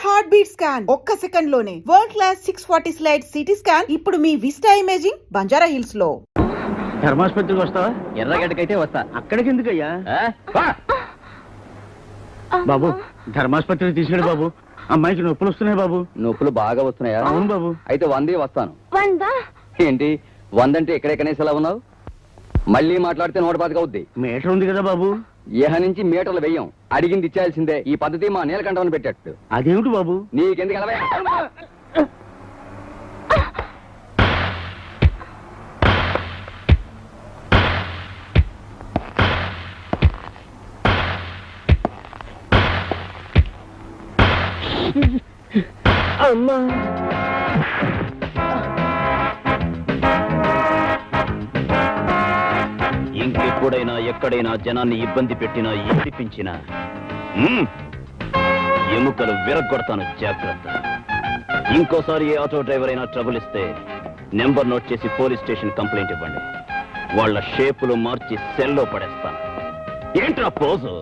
Heart beat scan ఒక్క second లోనే world class 640 slide CT scan ఇప్పుడు మీ విస్టా ఇమేజింగ్ బంజారా హిల్స్ లో. ధర్మాసుపత్రికి వస్తావా? ఎర్రగడ్డకైతే వస్తా. అక్కడికి ఎందుకయ్యా? బాబు ధర్మాసుపత్రికి తీసుకెళ్ళి బాబు. అమ్మాయికి నొప్పులు వస్తున్నాయి బాబు. నొప్పులు బాగా వస్తున్నాయా? అవును బాబు. అయితే 100 వస్తాను. ఏంటి 100 అంటే ఎక్కడే కనేసేలా ఉన్నావు? మళ్ళీ మాట్లాడితే 125 అవుద్ది. మీటర్ ఉంది కదా బాబు. ఏహ నుంచి మీటర్లు వెయ్యం. అడిగింది ఇచ్చేయాల్సిందే. ఈ పద్ధతి మా నీలకంఠమని పెట్టాడు. అదేమిటి బాబు? నీకెందుకు అలవే? అమ్మా ఇంకెప్పుడైనా ఎక్కడైనా జనాన్ని ఇబ్బంది పెట్టినా ఏడిపించినా ఎముకలు విరగొడతాను, జాగ్రత్త. ఇంకోసారి ఏ ఆటో డ్రైవర్ అయినా ట్రబుల్ ఇస్తే నెంబర్ నోట్ చేసి పోలీస్ స్టేషన్ కంప్లైంట్ ఇవ్వండి. వాళ్ళ షేపులు మార్చి సెల్లో పడేస్తాను. ఏంట్రా పోజు?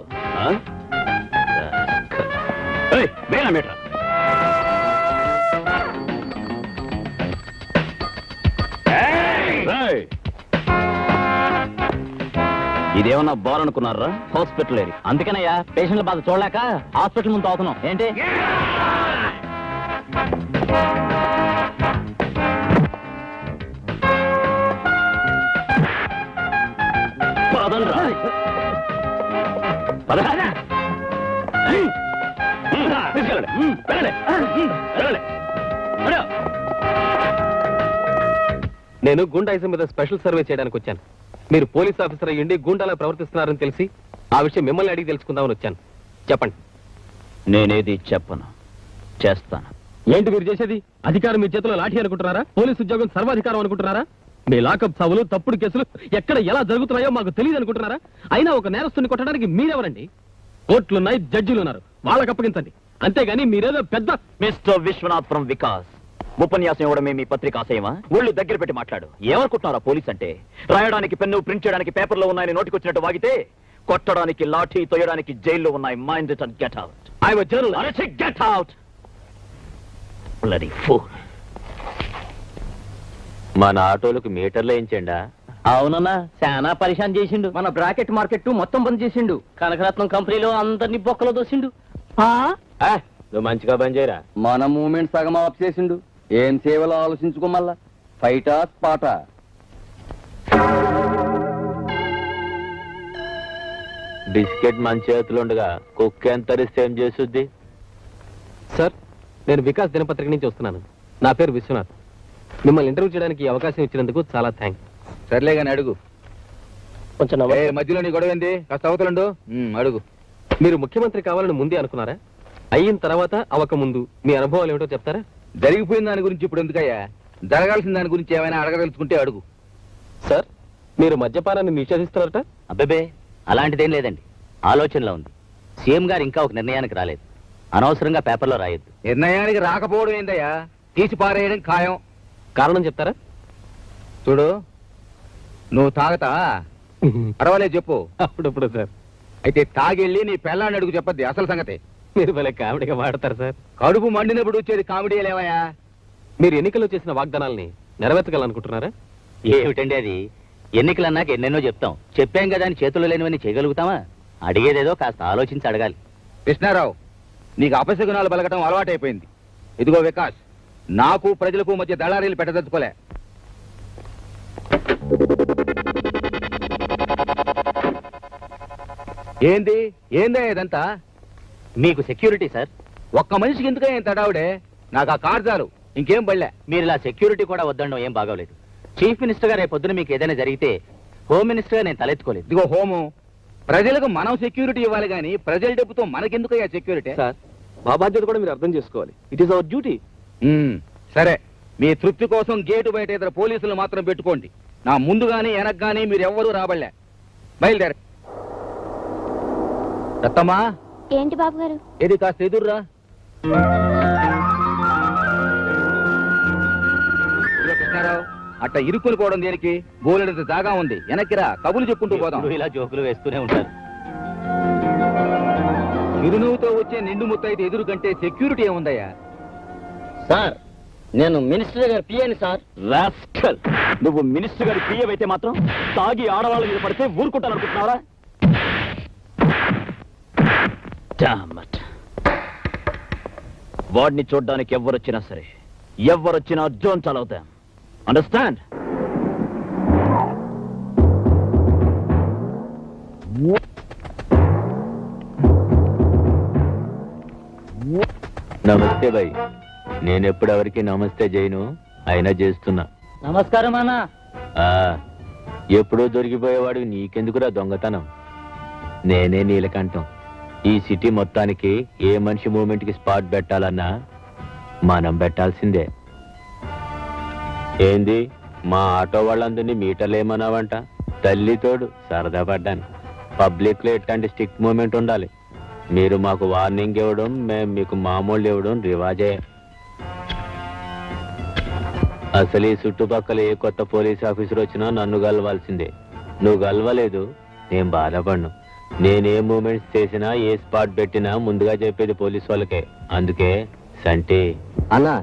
మీటర్ ఇదేమన్నా బార్ అనుకున్నారా? హాస్పిటల్ ఏరి. అందుకనయ్యా పేషెంట్ల బాధ చూడలేక హాస్పిటల్ ముందు అవుతున్నాం. ఏంటి నేను గూండాయిజం మీద స్పెషల్ సర్వే చేయడానికి వచ్చాను. మీరు పోలీస్ ఆఫీసర్ అయ్యండి గూండాలా ప్రవర్తిస్తున్నారని తెలిసి ఆ విషయం మిమ్మల్ని అడిగి తెలుసుకుందామని వచ్చాను. చెప్పండి. నేనేది చెప్పను, చేస్తాను. ఏంటి మీరు చేసేది? అధికారం మీ చేతిలో లాఠీ అనుకుంటున్నారా? పోలీస్ ఉద్యోగం సర్వాధికారం అనుకుంటున్నారా? మీ లాకప్ చావులు తప్పుడు కేసులు ఎక్కడ ఎలా జరుగుతున్నాయో మాకు తెలియదు అనుకుంటున్నారా? అయినా ఒక నేరస్తుని కొట్టడానికి మీరెవరండి? కోర్టులున్నాయి, జడ్జిలున్నారు, వాళ్ళకి అప్పగించండి. అంతేగాని మీరేదో పెద్ద. Mister Vishwanath from Vikas. ఉపన్యాసం ఇవ్వడమే మీ పత్రిక ఆశయమా? ఒళ్ళు దగ్గర పెట్టి మాట్లాడు. ఏమనుకుంటున్నారా పోలీస్ అంటే? రాయడానికి పెన్ను, ప్రింట్ చేయడానికి పేపర్లో ఉన్నాయని నోటికొచ్చినట్టు వాగితే, కొట్టడానికి లాఠీ, తొయ్యడానికి జైల్లో ఉన్నాయి. Mind it and get out. I was journalist. Get out. Bloody fool. మన ఆటోలకు మీటర్లు వేయించండా? అవునన్నా, చాలా పరిశాన్ చేసిండు. మన బ్రాకెట్ మార్కెట్ మొత్తం బంద్ చేసిండు. కనకరత్నం కంపెనీలో అందరినీ బొక్కలో దోసిండు. నువ్వు మంచిగా బంద్ చేయరా. మన మూమెంట్ సగం ఆఫ్ చేసిండు. ఏం సేవలో ఆలోచించుకోమల్లా. ఫైటా స్పాటా? బిస్కెట్ మన చేతులుండగా కుక్క ఎంత తరిస్తే ఏం చేస్తుంది? సార్, నేను వికాస్ దినపత్రిక నుంచి వస్తున్నాను. నా పేరు విశ్వనాథ్. మిమ్మల్ని ఇంటర్వ్యూ చేయడానికి ఈ అవకాశం ఇచ్చినందుకు చాలా థ్యాంక్స్. సర్లే కానీ అడుగు. కొంచెం మధ్యలో నీ గొడవ ఏంది? కాస్త అవతలండు. అడుగు. మీరు ముఖ్యమంత్రి కావాలని ముందే అనుకున్నారా? అయిన తర్వాత అవక ముందు మీ అనుభవాలు ఏమిటో చెప్తారా? జరిగిపోయిన దాని గురించి ఇప్పుడు ఎందుకయ్యా? జరగాల్సిన దాని గురించి ఏమైనా అడగదలుచుకుంటే అడుగు. సార్, మీరు మద్యపానాన్ని నిషేధిస్తున్నారట? అబ్బేబే, అలాంటిదేం లేదండి. ఆలోచనలో ఉంది. సీఎం గారు ఇంకా ఒక నిర్ణయానికి రాలేదు. అనవసరంగా పేపర్లో రాయొద్దు. నిర్ణయానికి రాకపోవడం ఏందయ్యా? తీసి పారేయడం ఖాయం. కారణం చెప్తారా? చూడు, నువ్వు తాగతా? పర్వాలేదు చెప్పు. అప్పుడప్పుడు సార్. అయితే తాగెళ్ళి నీ పెళ్ళాన్ని అడుగు చెప్పద్ది అసలు సంగతి. మీరు భలే కామెడీగా మాడతారు సార్. కడుపు మండినప్పుడు వచ్చేది కామెడీ లేవయా? మీరు ఎన్నికల్లో చేసిన వాగ్దానాల్ని నెరవేర్చగలనుకుంటున్నారా? ఏమిటండి అది? ఎన్నికలన్నాక ఎన్నెన్నో చెప్తాం. చెప్పాం కదా అని చేతుల్లో లేనివన్నీ చేయగలుగుతామా? అడిగేదేదో కాస్త ఆలోచించి అడగాలి. కృష్ణారావు, నీకు అపశకునాలు బలగటం అలవాటైపోయింది. ఇదిగో వికాస్, నాకు ప్రజలకు మధ్య దళారీలు పెట్టదలుచుకోలే. ఏందా ఇదంతా? మీకు సెక్యూరిటీ సార్. ఒక్క మనిషికి ఎందుకు ఏం తడావుడే? నాకు ఆ కార్ చాలు, ఇంకేం పడలే. మీరు ఇలా సెక్యూరిటీ కూడా వద్దడం ఏం బాగోలేదు. చీఫ్ మినిస్టర్ గారు రేపు పొద్దున మీకు ఏదైనా జరిగితే హోమ్ మినిస్టర్ గా నేను తలెత్తుకోలేదు. ఇదిగో హోము, ప్రజలకు మనం సెక్యూరిటీ ఇవ్వాలి కానీ ప్రజల డబ్బుతో మనకెందుకయ్యా సెక్యూరిటీ? సార్, మా బాధ్యత కూడా మీరు అర్థం చేసుకోవాలి. It is our duty. సరే, మీ తృప్తి కోసం గేటు బయట ఇద్దరు పోలీసులు మాత్రం పెట్టుకోండి. నా ముందు గానీ వెనక్ గానీ మీరెవ్వరూ రాబడలే. బయలుదేర. రత్తమ్మా. ఏంటి బాబు గారు? ఏది కాస్త ఎదుర్రా. కృష్ణారావు, అట్ట ఇరుక్కుని పోవడం దేనికి? బోలెడంత జాగా ఉంది, వెనక్కిరా, కబులు చెప్పుకుంటూ పోదాం. ఇలా జోకులు వేస్తూనే ఉంటారు. చిరునవ్వుతో వచ్చే నిండు ముత్తైదు ఎదురు కంటే సెక్యూరిటీ ఏముందయ్యా? సార్ నేను మినిస్టర్ గారు పియ్యని సార్. రాస్కల్, నువ్వు మినిస్టర్ గారి పియ్యవైతే మాత్రం తాగి ఆడవాళ్ళ మీద పడితే ఊరుకుంటాననుకుంటున్నావా? Damn it. వాడిని చూడ్డానికి ఎవరొచ్చినా సరే, ఎవరొచ్చినా డోంట్ అలౌ దెమ్. అండర్స్టాండ్? నమస్తే భయ్. నేనెప్పుడు ఎవరికి నమస్తే చేయను, అయినా చేస్తున్నా. నమస్కారం అన్నా. ఆ, ఎప్పుడో దొరికిపోయేవాడు నీకెందుకురా దొంగతనం? నేనే నీలకంఠం. ఈ సిటీ మొత్తానికి ఏ మనిషి మూమెంట్ కి స్పాట్ పెట్టాలన్నా మనం పెట్టాల్సిందే. ఏంది మా ఆటో వాళ్ళందరినీ మీటర్లేమన్నావంట? తల్లితోడు సరదా పడ్డాను. పబ్లిక్ లో ఎట్లాంటి స్టిక్ మూమెంట్ ఉండాలి. మీరు మాకు వార్నింగ్ ఇవ్వడం, మేము మీకు మామూలు ఇవ్వడం రివాజే. అసలు ఈ చుట్టుపక్కల ఏ కొత్త పోలీస్ ఆఫీసర్ వచ్చినా నన్ను గెలవాల్సిందే. నువ్వు గెలవలేదు, నేను బాధపడను. నేనే మూమెంట్స్ చేసినా, ఏ స్పాట్ పెట్టినా ముందుగా చెప్పేది పోలీస్ వాళ్ళకే. అందుకే సంటి అన్నా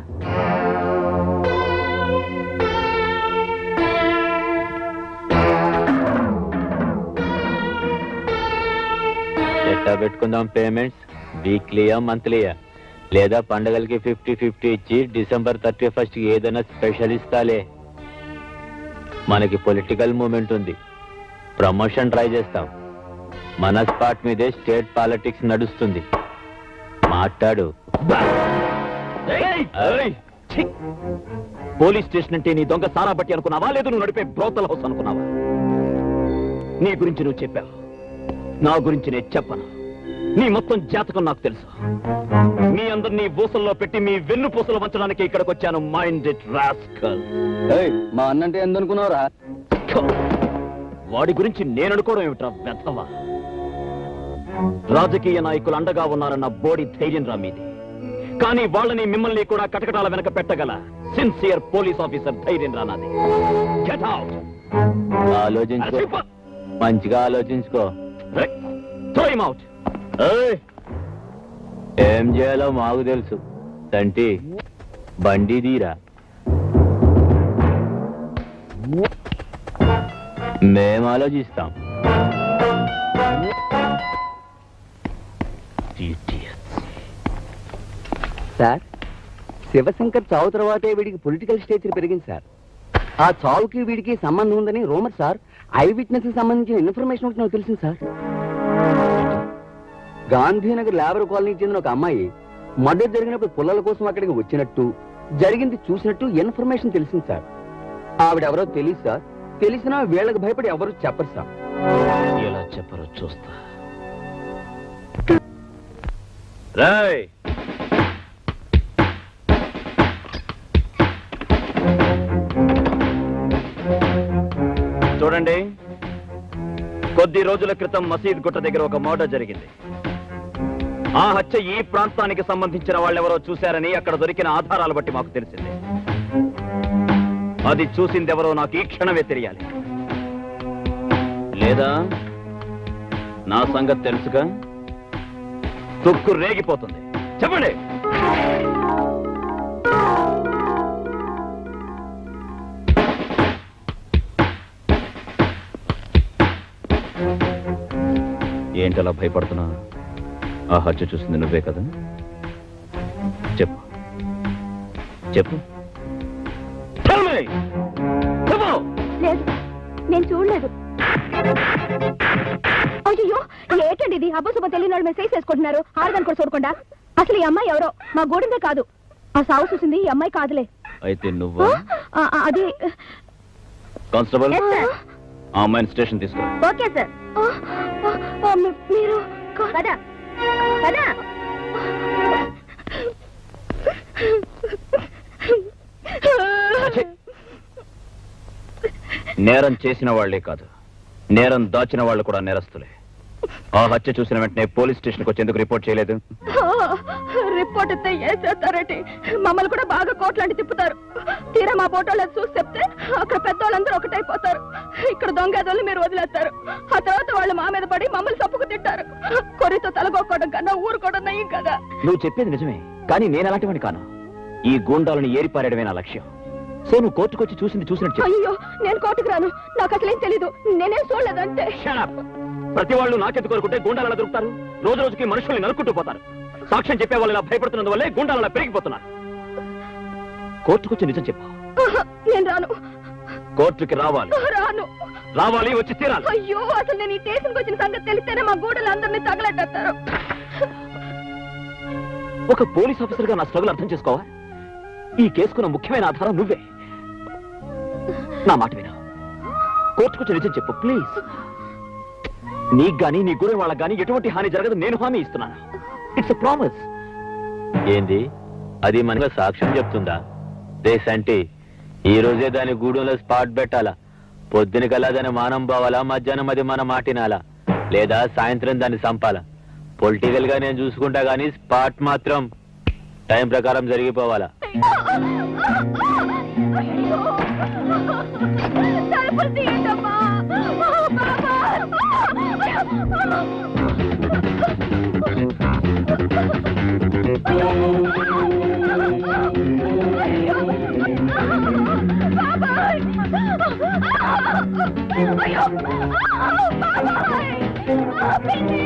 ఎట్లా పెట్టుకుందాం పేమెంట్స్? వీక్లీయా, మంత్లీయా? లేదా పండగలకి 50-50 ఇచ్చి డిసెంబర్ 31st కి ఏదైనా స్పెషల్ ఇస్తాలే. మనకి పొలిటికల్ మూమెంట్ ఉంది, ప్రమోషన్ ట్రై చేస్తాం. మన స్పాట్ మీదే స్టేట్ పాలిటిక్స్ నడుస్తుంది. మాట్లాడు. పోలీస్ స్టేషన్ అంటే నీ దొంగ సారా బట్టి అనుకున్నావా, లేదు నువ్వు నడిపే బ్రోతల్ హౌస్ అనుకున్నావా? నీ గురించి నువ్వు చెప్పావు, నా గురించి నేను చెప్పను. నీ మొత్తం జాతకం నాకు తెలుసు. మీ అందరినీ ఊసల్లో పెట్టి మీ వెన్ను పూసలు వంచడానికి ఇక్కడికి వచ్చాను. Minded rascal. మా అన్నంటే ఎందుకున్నావురా? వాడి గురించి నేను అనుకోవడం ఏమిట్రా వెధవా? రాజకీయ నాయకులు అండగా ఉన్నారన్న బోడి ధైర్యం రా మీది. కానీ వాళ్ళని మిమ్మల్ని కూడా కటకటాల వెనక పెట్టగల సిన్సియర్ పోలీస్ ఆఫీసర్ ధైర్యం రా నాది. Get out. ఆలోచించుకో, మంచిగా ఆలోచించుకో. Throw him out. ఏం చేయాలో మాకు తెలుసు. తంటి బండి తీరా, మేం ఆలోచిస్తాం. సార్, శివశంకర్ చావు తర్వాతే వీడికి పొలిటికల్ స్టేచర్ పెరిగింది సార్. ఆ చావుకి వీడికి సంబంధం ఉందని రూమర్ సార్. ఐ విట్నెస్ కి సంబంధించిన ఇన్ఫర్మేషన్ ఒకటి నాకు తెలిసింది సార్. గాంధీనగర్ లేబర్ కాలనీకి చెందిన ఒక అమ్మాయి మర్డర్ జరిగినప్పుడు పుల్లల కోసం అక్కడికి వచ్చినట్టు, జరిగింది చూసినట్టు ఇన్ఫర్మేషన్ తెలిసింది సార్. ఆవిడెవరో తెలియదు సార్. తెలిసినా వీళ్ళకి భయపడి ఎవరు చెప్పరు సార్. ఎలా చెప్పరో చూస్తా. రేయ్, చూడండి, కొద్ది రోజుల క్రితం మసీద్ గుట్ట దగ్గర ఒక మర్డర్ జరిగింది. ఆ హత్య ఈ ప్రాంతానికి సంబంధించిన వాళ్ళెవరో చూశారని అక్కడ దొరికిన ఆధారాలు బట్టి మాకు తెలిసింది. అది చూసిందెవరో నాకు ఈ క్షణమే తెలియాలి. లేదా నా సంగతి తెలుసుగా, తుక్కు రేగిపోతుంది. చెప్పండి. ఏంటలా భయపడుతున్నా? ఆ హత్య చూసింది నువ్వే కదా? చెప్పు చెప్పు. లేదు, నేను చూడలేదు. అయ్యో, ఏంటండి ఇది? అబ్బసుబ్బ తెలియని వాళ్ళు మెసేజ్ చేసుకుంటున్నారు. ఆరుదాన్ని కూడా చూడకుండా. అసలు ఈ అమ్మాయి ఎవరో మా గూడెందే కాదు. ఆ సాగు చూసింది ఈ అమ్మాయి కాదులే. అయితే నువ్వు అది కానిస్టేబుల్, ఆ అమ్మాయిని స్టేషన్ తీసుకురా. Okay sir. మీరు కదా కదా. నేరం చేసిన వాళ్లే కాదు, నేరం దాచిన వాళ్ళు కూడా నేరస్తులే. ఆ హత్య చూసిన వెంటనే పోలీస్ స్టేషన్కి వచ్చేందుకు రిపోర్ట్ చేయలేదు? రిపోర్ట్ మాటిస్తే ఏం చేస్తారేంటి? మమ్మల్ని కూడా బాగా కోట్లాంటి తిప్పుతారు. తీరా మా ఫోటోలు చూసి చెప్తే అక్కడ పెద్దవాళ్ళందరూ ఒకటైపోతారు. ఇక్కడ దొంగదోళ్ళు మీరు వదిలేస్తారు. ఆ తర్వాత వాళ్ళు మా మీద పడి మమ్మల్ని తప్పుకు తింటారు. కొరితో తలగొక్కడం కన్నా ఊరుకోవడం నయం కదా. నువ్వు చెప్పేది నిజమే, కానీ నేను అలాంటివాడిని కాను. ఈ గూండాలను ఏరిపారేయడమే నా లక్ష్యం. సో నువ్వు కోర్టుకొచ్చి చూసినట్టు చెప్పు. అయ్యో, నేను కోర్టుకు రాను. నాకు అసలేం తెలీదు. నేనేం చూడలేదంటే. Shut up! ప్రతి వాళ్ళు నాకెందుకు కోరుకుంటే గూండాలు దొరుకుతారు. రోజు రోజుకి మనుషుల్ని నరుక్కుంటూ పోతారు. సాక్ష్యం చెప్పే వాళ్ళు ఇలా భయపడుతున్నందువల్లే గూండాలు పెరిగిపోతున్నారు. కోర్టుకొచ్చి నిజం చెప్పు. నేను రాను. కోర్టుకి రావాలి. రాను. రావాలి, వచ్చి తీరాలి. అయ్యో, అసలు నేను ఈ స్టేషన్కి వచ్చిన సంగతి తెలిస్తేనే మా గూడలు అందరినీ తగలెట్టేస్తారు. ఒక పోలీస్ ఆఫీసర్ గా నా స్ట్రగుల్ అర్థం చేసుకోవా? ఈ కేసుకున్న ముఖ్యమైన ఆధారం నువ్వే. నా మాట విను. కోర్టుకొచ్చి నిజం చెప్పు ప్లీజ్. నీకు గానీ నీ గురి వాళ్ళకి గానీ ఎటువంటి హాని జరగదు, నేను హామీ ఇస్తున్నాను. It's a promise. ఏంది అది మనకు సాక్ష్యం చెప్తుందా? రేసంటే ఈ రోజే దాని గూడెంలో స్పాట్ పెట్టాలా? పొద్దున కల్లా దాని మానం పోవాలా? మధ్యాహ్నం అది మన మాటినాలా? లేదా సాయంత్రం దాన్ని చంపాలా? పొలిటికల్ గా నేను చూసుకుంటా గానీ స్పాట్ మాత్రం టైం ప్రకారం జరిగిపోవాలా? తలుపులు తీయండమ్మా. బాబాయ్! అయ్యో! బాబాయ్! పిన్ని!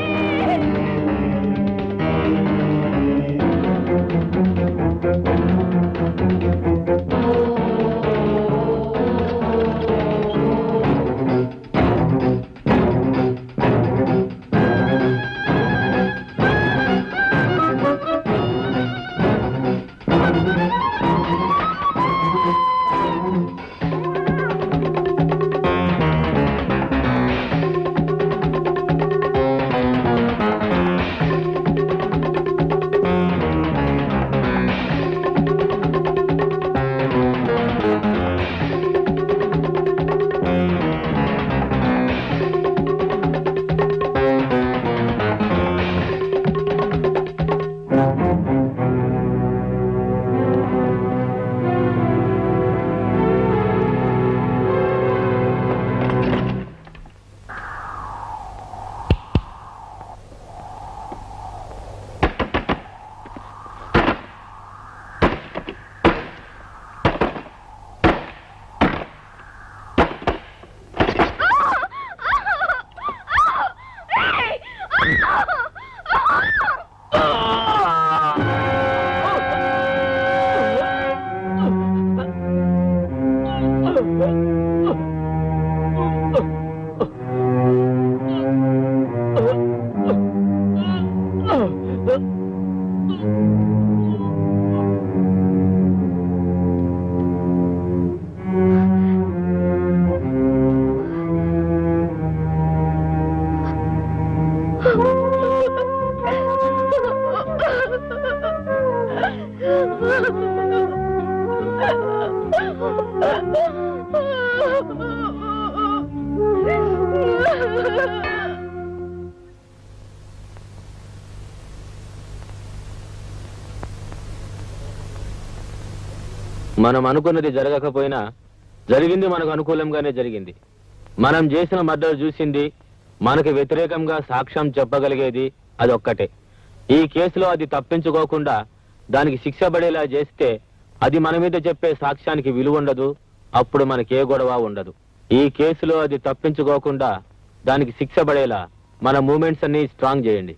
మనం అనుకున్నది జరగకపోయినా జరిగింది మనకు అనుకూలంగానే జరిగింది. మనం చేసిన మర్డర్ చూసింది, మనకు వ్యతిరేకంగా సాక్ష్యం చెప్పగలిగేది అదొక్కటే. ఈ కేసులో అది తప్పించుకోకుండా దానికి శిక్ష పడేలా చేస్తే అది మన మీద చెప్పే సాక్ష్యానికి విలువ ఉండదు. అప్పుడు మనకే గొడవ ఉండదు. ఈ కేసులో అది తప్పించుకోకుండా దానికి శిక్ష పడేలా మన మూమెంట్స్ అన్ని స్ట్రాంగ్ చేయండి.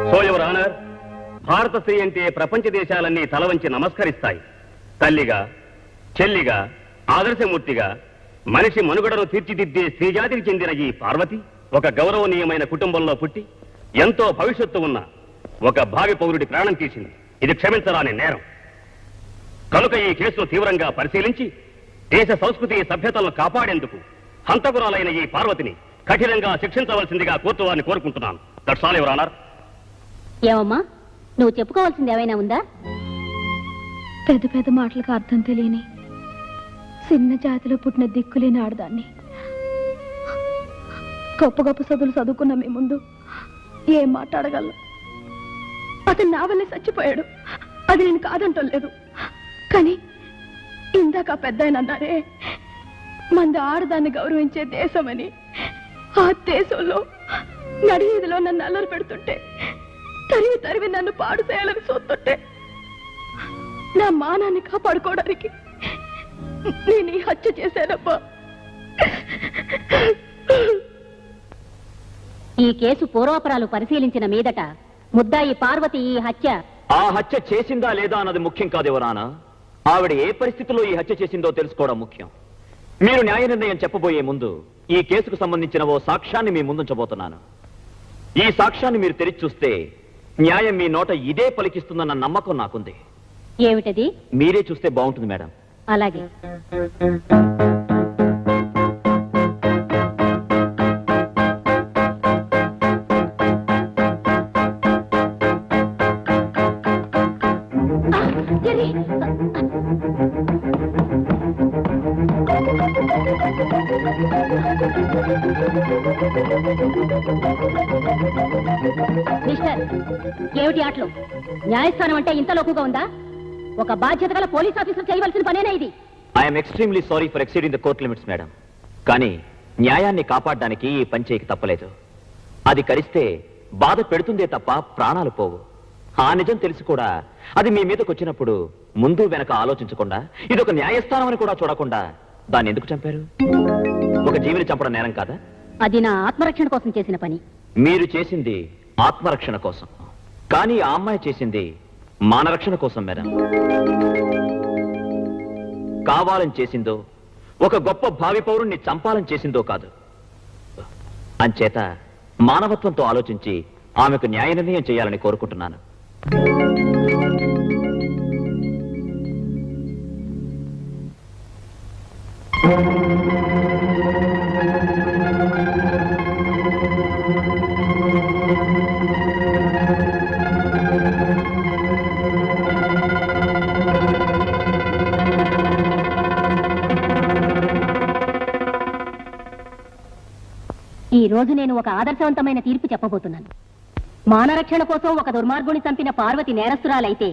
సో యువర్ ఆనర్, భారత స్త్రీ అంటే ప్రపంచ దేశాలన్నీ తలవంచి నమస్కరిస్తాయి. తల్లిగా, చెల్లిగా, ఆదర్శమూర్తిగా మనిషి మనుగడను తీర్చిదిద్దే స్త్రీజాతికి చెందిన ఈ పార్వతి ఒక గౌరవనీయమైన కుటుంబంలో పుట్టి ఎంతో భవిష్యత్తు ఉన్న ఒక భావి పౌరుడి ప్రాణం తీసింది. ఇది క్షమించరాని నేరం. కనుక ఈ కేసును తీవ్రంగా పరిశీలించి దేశ సంస్కృతి సభ్యతలను కాపాడేందుకు హంతకురాలైన ఈ పార్వతిని కఠినంగా శిక్షించవలసిందిగా కోర్టు వారిని కోరుకుంటున్నాను. That's all your honour. ఏమమ్మా నువ్వు చెప్పుకోవాల్సింది ఏమైనా ఉందా? పెద్ద పెద్ద మాటలకు అర్థం తెలియని చిన్న జాతిలో పుట్టిన దిక్కులేని ఆడదాన్ని. గొప్ప గొప్ప చదువులు చదువుకున్న మీ ముందు ఏం మాట్లాడగలను? అతను నా వల్లే చచ్చిపోయాడు, అది నేను కాదంటం లేదు. కానీ ఇందాక పెద్ద ఆయన అన్నారే, మంది ఆడదాన్ని గౌరవించే దేశమని. ఆ దేశంలో నడివీధిలో నన్ను అల్లరి పెడుతుంటే, తరివి తరివి నన్ను పాడు చేయాలని చూస్తుంటే, నా మానాన్ని కాపాడుకోవడానికి నేను ఈ హత్య చేశానబ్బా. ఈ కేసు పూర్వాపరాలు పరిశీలించిన మీదట ముద్దాయి పార్వతి ఈ హత్య ఆ హత్య చేసిందా లేదా అన్నది ముఖ్యం కాదు ఎవరానా. ఆవిడ ఏ పరిస్థితిలో ఈ హత్య చేసిందో తెలుసుకోవడం ముఖ్యం. మీరు న్యాయ నిర్ణయం చెప్పబోయే ముందు ఈ కేసుకు సంబంధించిన ఓ సాక్ష్యాన్ని మీ ముందుంచబోతున్నాను. ఈ సాక్ష్యాన్ని మీరు తెరిచి చూస్తే న్యాయం మీ నోట ఇదే పలికిస్తుందన్న నమ్మకం నాకుంది. ఏమిటది? మీరే చూస్తే బాగుంటుంది మేడం. అలాగే. మిస్టర్, ఏమిటి ఆటలు? న్యాయస్థానం అంటే ఇంత లోకుగా ఉందా? ఒక బాధ్యత గల పోలీస్ ఆఫీసర్ చేయవలసిన పనేనా ఇది? I'm extremely sorry for exceeding the court limits madam. కానీ న్యాయాన్ని కాపాడడానికి ఈ పని చేయక తప్పలేదు. అది కరిస్తే బాధ పెడుతుందే తప్ప ప్రాణాలు పోవు. ఆ నిజం తెలిసి కూడా అది మీ మీదకి వచ్చినప్పుడు ముందు వెనక ఆలోచించకుండా, ఇదొక న్యాయస్థానం అని కూడా చూడకుండా దాన్ని ఎందుకు చంపారు? ఒక జీవిని చంపడం నేరం కాదా? అది నా ఆత్మరక్షణ కోసం చేసిన పని. మీరు చేసింది ఆత్మరక్షణ కోసం, కానీ ఆ అమ్మాయి చేసింది మానరక్షణ కోసం మేడం. కావాలని చేసిందో, ఒక గొప్ప భావి పౌరుణ్ణి చంపాలని చేసిందో కాదు. అంచేత మానవత్వంతో ఆలోచించి ఆమెకు న్యాయ నిర్ణయం చేయాలని కోరుకుంటున్నాను. ఈ రోజు నేను ఒక ఆదర్శవంతమైన తీర్పు చెప్పబోతున్నాను. మానరక్షణ కోసం ఒక దుర్మార్గుని చంపిన పార్వతి నేరస్తురాలైతే,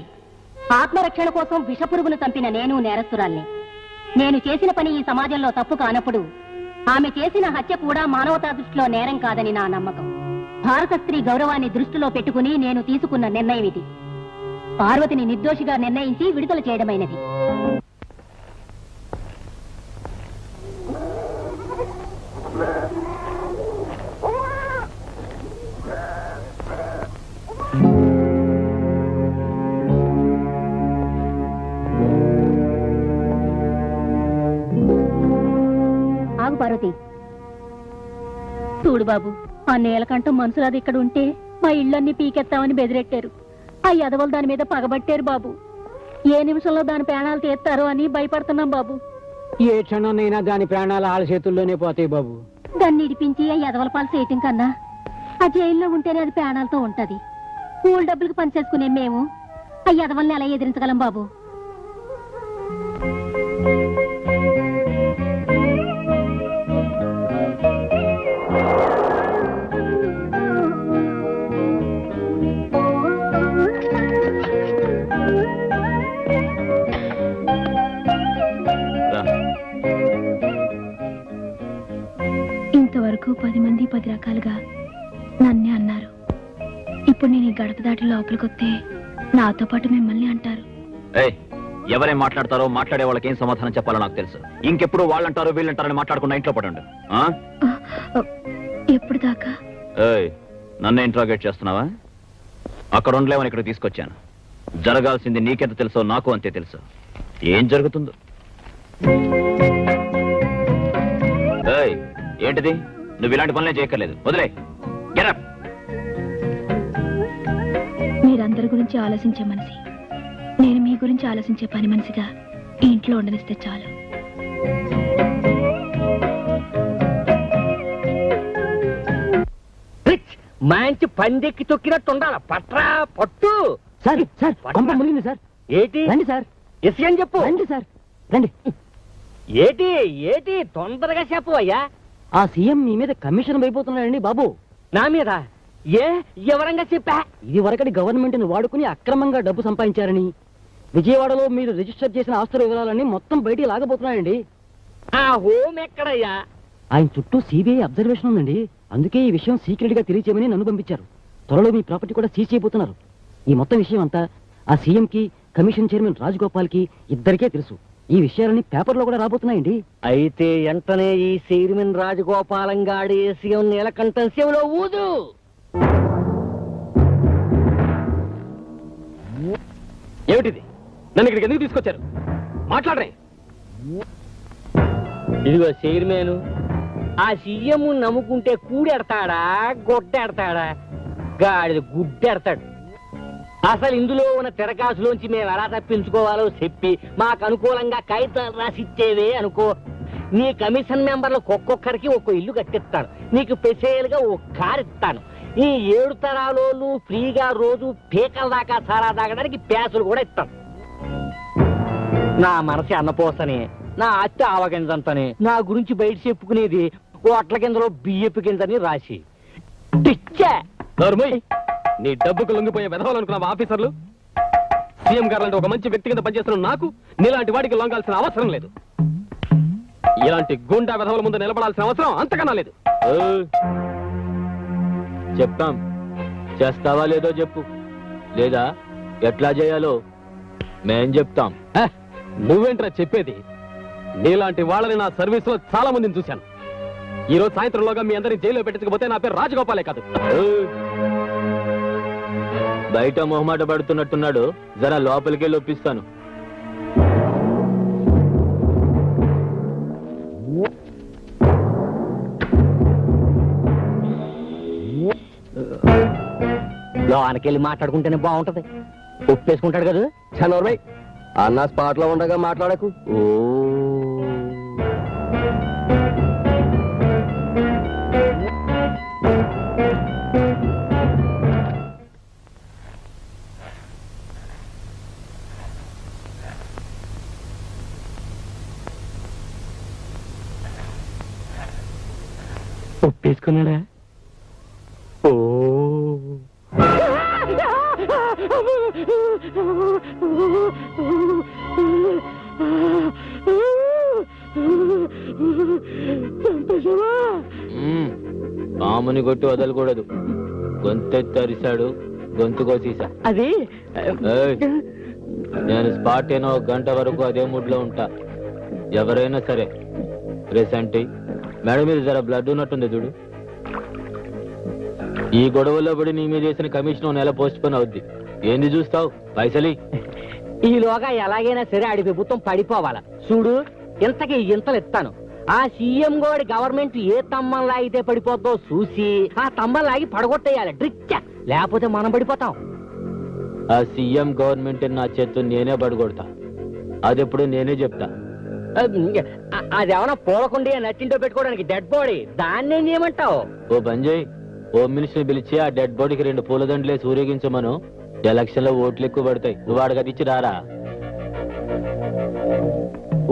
ఆత్మరక్షణ కోసం విషపురుగును చంపిన నేను నేరస్తురాల్ని. నేను చేసిన పని ఈ సమాజంలో తప్పు కానప్పుడు ఆమె చేసిన హత్య కూడా మానవతా దృష్టిలో నేరం కాదని నా నమ్మకం. భారత స్త్రీ గౌరవాన్ని దృష్టిలో పెట్టుకుని నేను తీసుకున్న నిర్ణయం ఇది. పార్వతిని నిర్దోషిగా నిర్ణయించి విడుదల చేయడమైనది. ఆగు పార్వతి. చూడు బాబు, ఆ నేలకంఠం మనుషులది ఇక్కడ ఉంటే మా ఇళ్ళన్నీ పీకెత్తామని బెదిరెట్టారు. ఆ యదవలు దాని మీద పగబట్టారు బాబు. ఏ నిమిషంలో దాని ప్రాణాలు తీస్తారో అని భయపడుతున్నాం బాబు. ఏ క్షణాన్నైనా దాని ప్రాణాలు ఆళ్ళ చేతుల్లోనే పోతాయి బాబు. దాన్ని ఇడిపించి ఆ యదవల పాలు చేయటం కన్నా ఆ జైల్లో ఉంటేనే అది ప్రాణాలతో ఉంటది. కూల్ డబ్బులకు పనిచేసుకునే మేము ఆ యదవల్ని ఎలా ఎదిరించగలం బాబు? ఇంతవరకు 10 మంది 10 రకాలుగా నన్నే అన్నారు. ఇప్పుడు నేను ఈ గడప దాటి లోపలికొస్తే నాతో పాటు మిమ్మల్ని అంటారు. ఎవరేం మాట్లాడతారో మాట్లాడే వాళ్ళకి ఏం సమాధానం చెప్పాలో నాకు తెలుసు. ఇంకెప్పుడు వాళ్ళంటారో వీళ్ళంటారని మాట్లాడకుండా ఇంట్లో పడండి. ఎప్పుడు దాకా? నన్ను ఇంట్రాగేట్ చేస్తున్నావా? అక్కడ ఉండలేమని ఇక్కడ తీసుకొచ్చాను. జరగాల్సింది నీకెంత తెలుసో నాకు అంతే తెలుసు. ఏం జరుగుతుందో. ఏంటిది? నువ్వు ఇలాంటి పనులే చేయక్కర్లేదు. వదిలే. Get up. మీరందరి గురించి ఆలోచించే మనిషి, నేను మీ గురించి ఆలోచించే పని మనిషిగా ఈ ఇంట్లో ఉండనిస్తే చాలు. మంచి పందెక్కి తొక్కినట్టు ఉండాలి. పట్రా పట్టు. సార్ సార్ కొంప మునిగింది సార్. ఏటి రండి సార్, ఎస్ అని చెప్పు. రండి సార్, రండి. ఏటి ఏటి తొందరగా చెప్పు అయ్యా. ఆ సీఎం మీ మీద కమిషన్ అయిపోతున్నాడండి బాబు. నా మీద ఏ ఎవరంగా చెప్పా? ఇది వరకటి గవర్నమెంట్ ని వాడుకుని అక్రమంగా డబ్బు సంపాదించారని, విజయవాడలో మీరు రిజిస్టర్ చేసిన ఆస్తుల వివరాలన్నీ మొత్తం బయటికి లాగబోతున్నాడండి. ఆ హోమ్ ఎక్కడయ్యా? ఆయన చుట్టూ సిబిఐ అబ్జర్వేషన్ ఉందండి. అందుకే ఈ విషయం సీక్రెట్ గా తెలియచేయమని నన్ను పంపించారు. త్వరలో మీ ప్రాపర్టీ కూడా సీజ్ చేయబోతున్నారు. ఈ మొత్తం విషయం అంతా ఆ సీఎం కి, కమిషన్ చైర్మన్ రాజగోపాల్ కి ఇద్దరికే తెలుసు. ఈ విషయాలన్నీ పేపర్లో కూడా రాబోతున్నాయండి. అయితే వెంటనే ఈ చైర్మన్ రాజగోపాలం గాడి సీఎం నీలకంఠం శివలో ఊదు. ఏమిటిది? నన్ను ఇక్కడికి ఎందుకు తీసుకొచ్చారు? మాట్లాడరే. ఇదిగో చైర్మన్, ఆ సీఎం నమ్ముకుంటే కూడెడతాడా గొడ్డెడతాడా? గాడిద గుడ్డెడతాడు. అసలు ఇందులో ఉన్న తిరకాసులోంచి మేము ఎలా తప్పించుకోవాలో చెప్పి మాకు అనుకూలంగా కాగితాలు రాసిచ్చేవే అనుకో, నీ కమిషన్ మెంబర్లకు ఒక్కొక్కరికి ఒక్కో ఇల్లు కట్టిస్తాను. నీకు స్పెషల్ గా ఒక కారు ఇస్తాను. ఈ 7 తరాలోళ్ళు ఫ్రీగా రోజు పీకల దాకా సారా తాగడానికి ప్యాసులు కూడా ఇస్తాను. నా మనసు అన్నపోసని, నా అత్త ఆవగింజంతని, నా గురించి బయట చెప్పుకునేది ఓట్ల కిందలో బియ్యపు కిందని రాసి టిచ్చా. నోర్మయ్, నీ డబ్బుకు లొంగిపోయే వెధవాలనుకున్నావా ఆఫీసర్లు? సీఎం గారు లాంటి ఒక మంచి వ్యక్తి కింద పనిచేస్తున్న నాకు నీలాంటి వాడికి లొంగాల్సిన అవసరం లేదు. ఇలాంటి గుండా వెధవల ముందు నిలబడాల్సిన అవసరం అంతకన్నా లేదు. చెప్తాం, చేస్తావా లేదో చెప్పు, లేదా ఎట్లా చేయాలో మేం చెప్తాం. నువ్వేంట్రా చెప్పేది? నీలాంటి వాళ్ళని నా సర్వీస్ లో చాలా మందిని చూశాను. ఈ రోజు సాయంత్రంలోగా మీ అందరిని జైల్లో పెట్టించకపోతే నా పేరు రాజగోపాలే కాదు. బయట మొహమాట పడుతున్నట్టున్నాడు, జరా లోపలికే ఒప్పిస్తాను. లోనకెళ్ళి మాట్లాడుకుంటేనే బాగుంటది. ఒప్పేసుకుంటాడు కదా. చనోర్మై, అన్న స్పాట్ లో ఉండగా మాట్లాడకు. ఓ ఒప్పేసుకున్నాడా? ఓ పాముని కొట్టి వదలకూడదు. గొంతెత్తి అరిశాడు, గొంతు కోసేసా. అది ఏయ్, నేను స్పాట్ అయిన 1 గంట వరకు అదే మూడ్ లో ఉంటా. ఎవరైనా సరే రేసంటి మేడం మీద జర బ్లడ్ ఉన్నట్టుంది చూడు. ఈ గొడవల్లో పడి నీ మీద చేసిన కమిషన్ 1 నెల పోస్ట్ పోన్ అవుద్ది. ఏంది చూస్తావు? పైసలి ఈలోగా ఎలాగైనా సరే ఆడి ప్రభుత్వం పడిపోవాలా. చూడు, ఇంతకి ఇంతలు ఇస్తాను. ఆ సీఎం గోడి గవర్నమెంట్ ఏ తమ్మం లాగితే పడిపోద్దో చూసి ఆ తమ్మం లాగి పడగొట్టేయాలి డ్రిచ్చ, లేకపోతే మనం పడిపోతాం. ఆ సీఎం గవర్నమెంట్ నా చేత్తు నేనే పడగొడతా. అదెప్పుడు నేనే చెప్తా. అదేమన్నా పోలకుండి నచ్చింటో పెట్టుకోవడానికి డెడ్ బాడీ, దాన్ని ఏమంటావు? ఓ బంజయ్, హోమ్ మినిస్టర్ పిలిచి ఆ డెడ్ బాడీకి 2 పూలదండలేసి ఊరేగించమను. ఎలక్షన్ లో ఓట్లు ఎక్కువ పడతాయి. నువ్వు వాడికి ఇచ్చి రారా.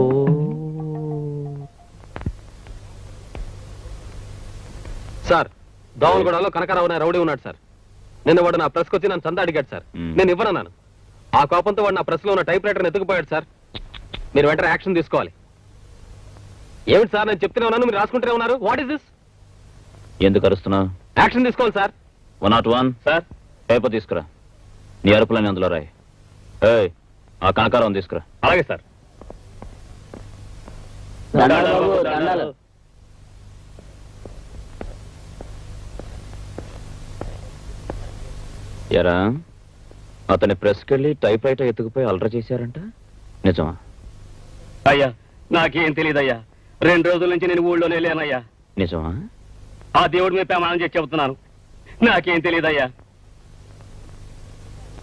ఓ సార్, దోమలగూడలో కనకారావు అనే రౌడీ ఉన్నాడు సార్. నిన్న వాడు నా ప్రెస్కి వచ్చి నన్ను చందా అడిగాడు సార్. నేను ఇవ్వనన్నాను. ఆ కోపంతో వాడు నా ప్రెస్ లో ఉన్న టైప్ రైటర్ ఎత్తుకుపోయాడు సార్. మీరు వెంటనే యాక్షన్ తీసుకోవాలి. ఏమిటి సార్, నేను చెప్తూనే ఉన్నాను, మీరు రాసుకుంటూనే ఉన్నారు. What is this? ఎందుకు అరుస్తున్నా? యాక్షన్ తీసుకోవాలి సార్. 101 సార్, పేపర్ తీసుకురా. నీ అరుపులని అందులో రాయి. ఏయ్, ఆ కనకారం తీసుకురా. అలాగే సార్. ఎరా, అతని ప్రెస్కి వెళ్ళి టైప్ రైటర్ ఎత్తుకుపోయి అలర చేశారంట, నిజమా? అయ్యా, నాకేం తెలియదయ్యా. 2 రోజుల నుంచి నేను ఊళ్ళోనే లేనయ్యా. నిజమా? ఆ దేవుడి మీద ప్రమాణం చేసి చెబుతున్నాను, నాకేం తెలియదయ్యా.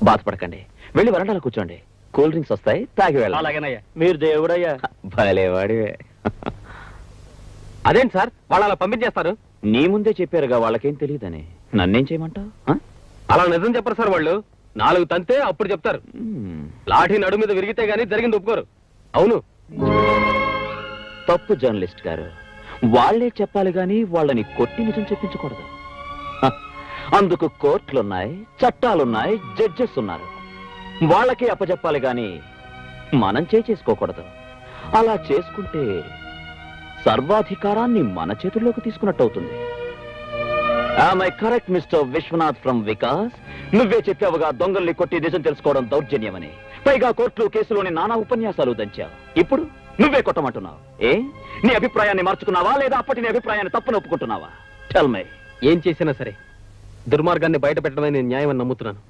బాధపడకండి, వెళ్ళి వరండాలో కూర్చోండి. కూల్ డ్రింక్స్ వస్తాయి, తాగి వెళ్ళాలి. అలాగేనయ్యా. మీరు దేవుడయ్యా. భలేవాడివే. అదేంటి సార్, వాళ్ళు అలా పంపించేస్తారు? నీ ముందే చెప్పారుగా వాళ్ళకేం తెలియదని. నన్నేం చేయమంటావు అలా నిజం చెప్పరు సార్ వాళ్ళు. 4 తంతే అప్పుడు చెప్తారు. లాఠీ నడు మీద విరిగితే గానీ జరిగింది ఒప్పుకోరు. అవును. తప్పు జర్నలిస్ట్ గారు, వాళ్లే చెప్పాలి గాని వాళ్ళని కొట్టి నిజం చెప్పించకూడదు. హ, అందుకు కోర్టులున్నాయి, చట్టాలున్నాయి, జడ్జెస్ ఉన్నారు. వాళ్ళకే అప్పచెప్పాలి గాని మనం చేసుకోకూడదు. అలా చేసుకుంటే సర్వాధికారాన్ని మన చేతుల్లోకి తీసుకున్నట్టు అవుతుంది. Correct mister Vishwanath from Vikas? నువ్వే చెప్పావుగా దొంగల్ని కొట్టి నిజం తెలుసుకోవడం దౌర్జన్యమని. పైగా కోర్టులు కేసులోని నానా ఉపన్యాసాలు దంచావు. ఇప్పుడు నువ్వే కొట్టమంటున్నావు. నీ అభిప్రాయాన్ని మార్చుకున్నావా లేదా అప్పటి నీ అభిప్రాయాన్ని తప్పును ఒప్పుకుంటున్నావా? Tell me. ఏం చేసినా సరే దుర్మార్గాన్ని బయట పెట్టడమే నేను న్యాయం అని నమ్ముతున్నాను.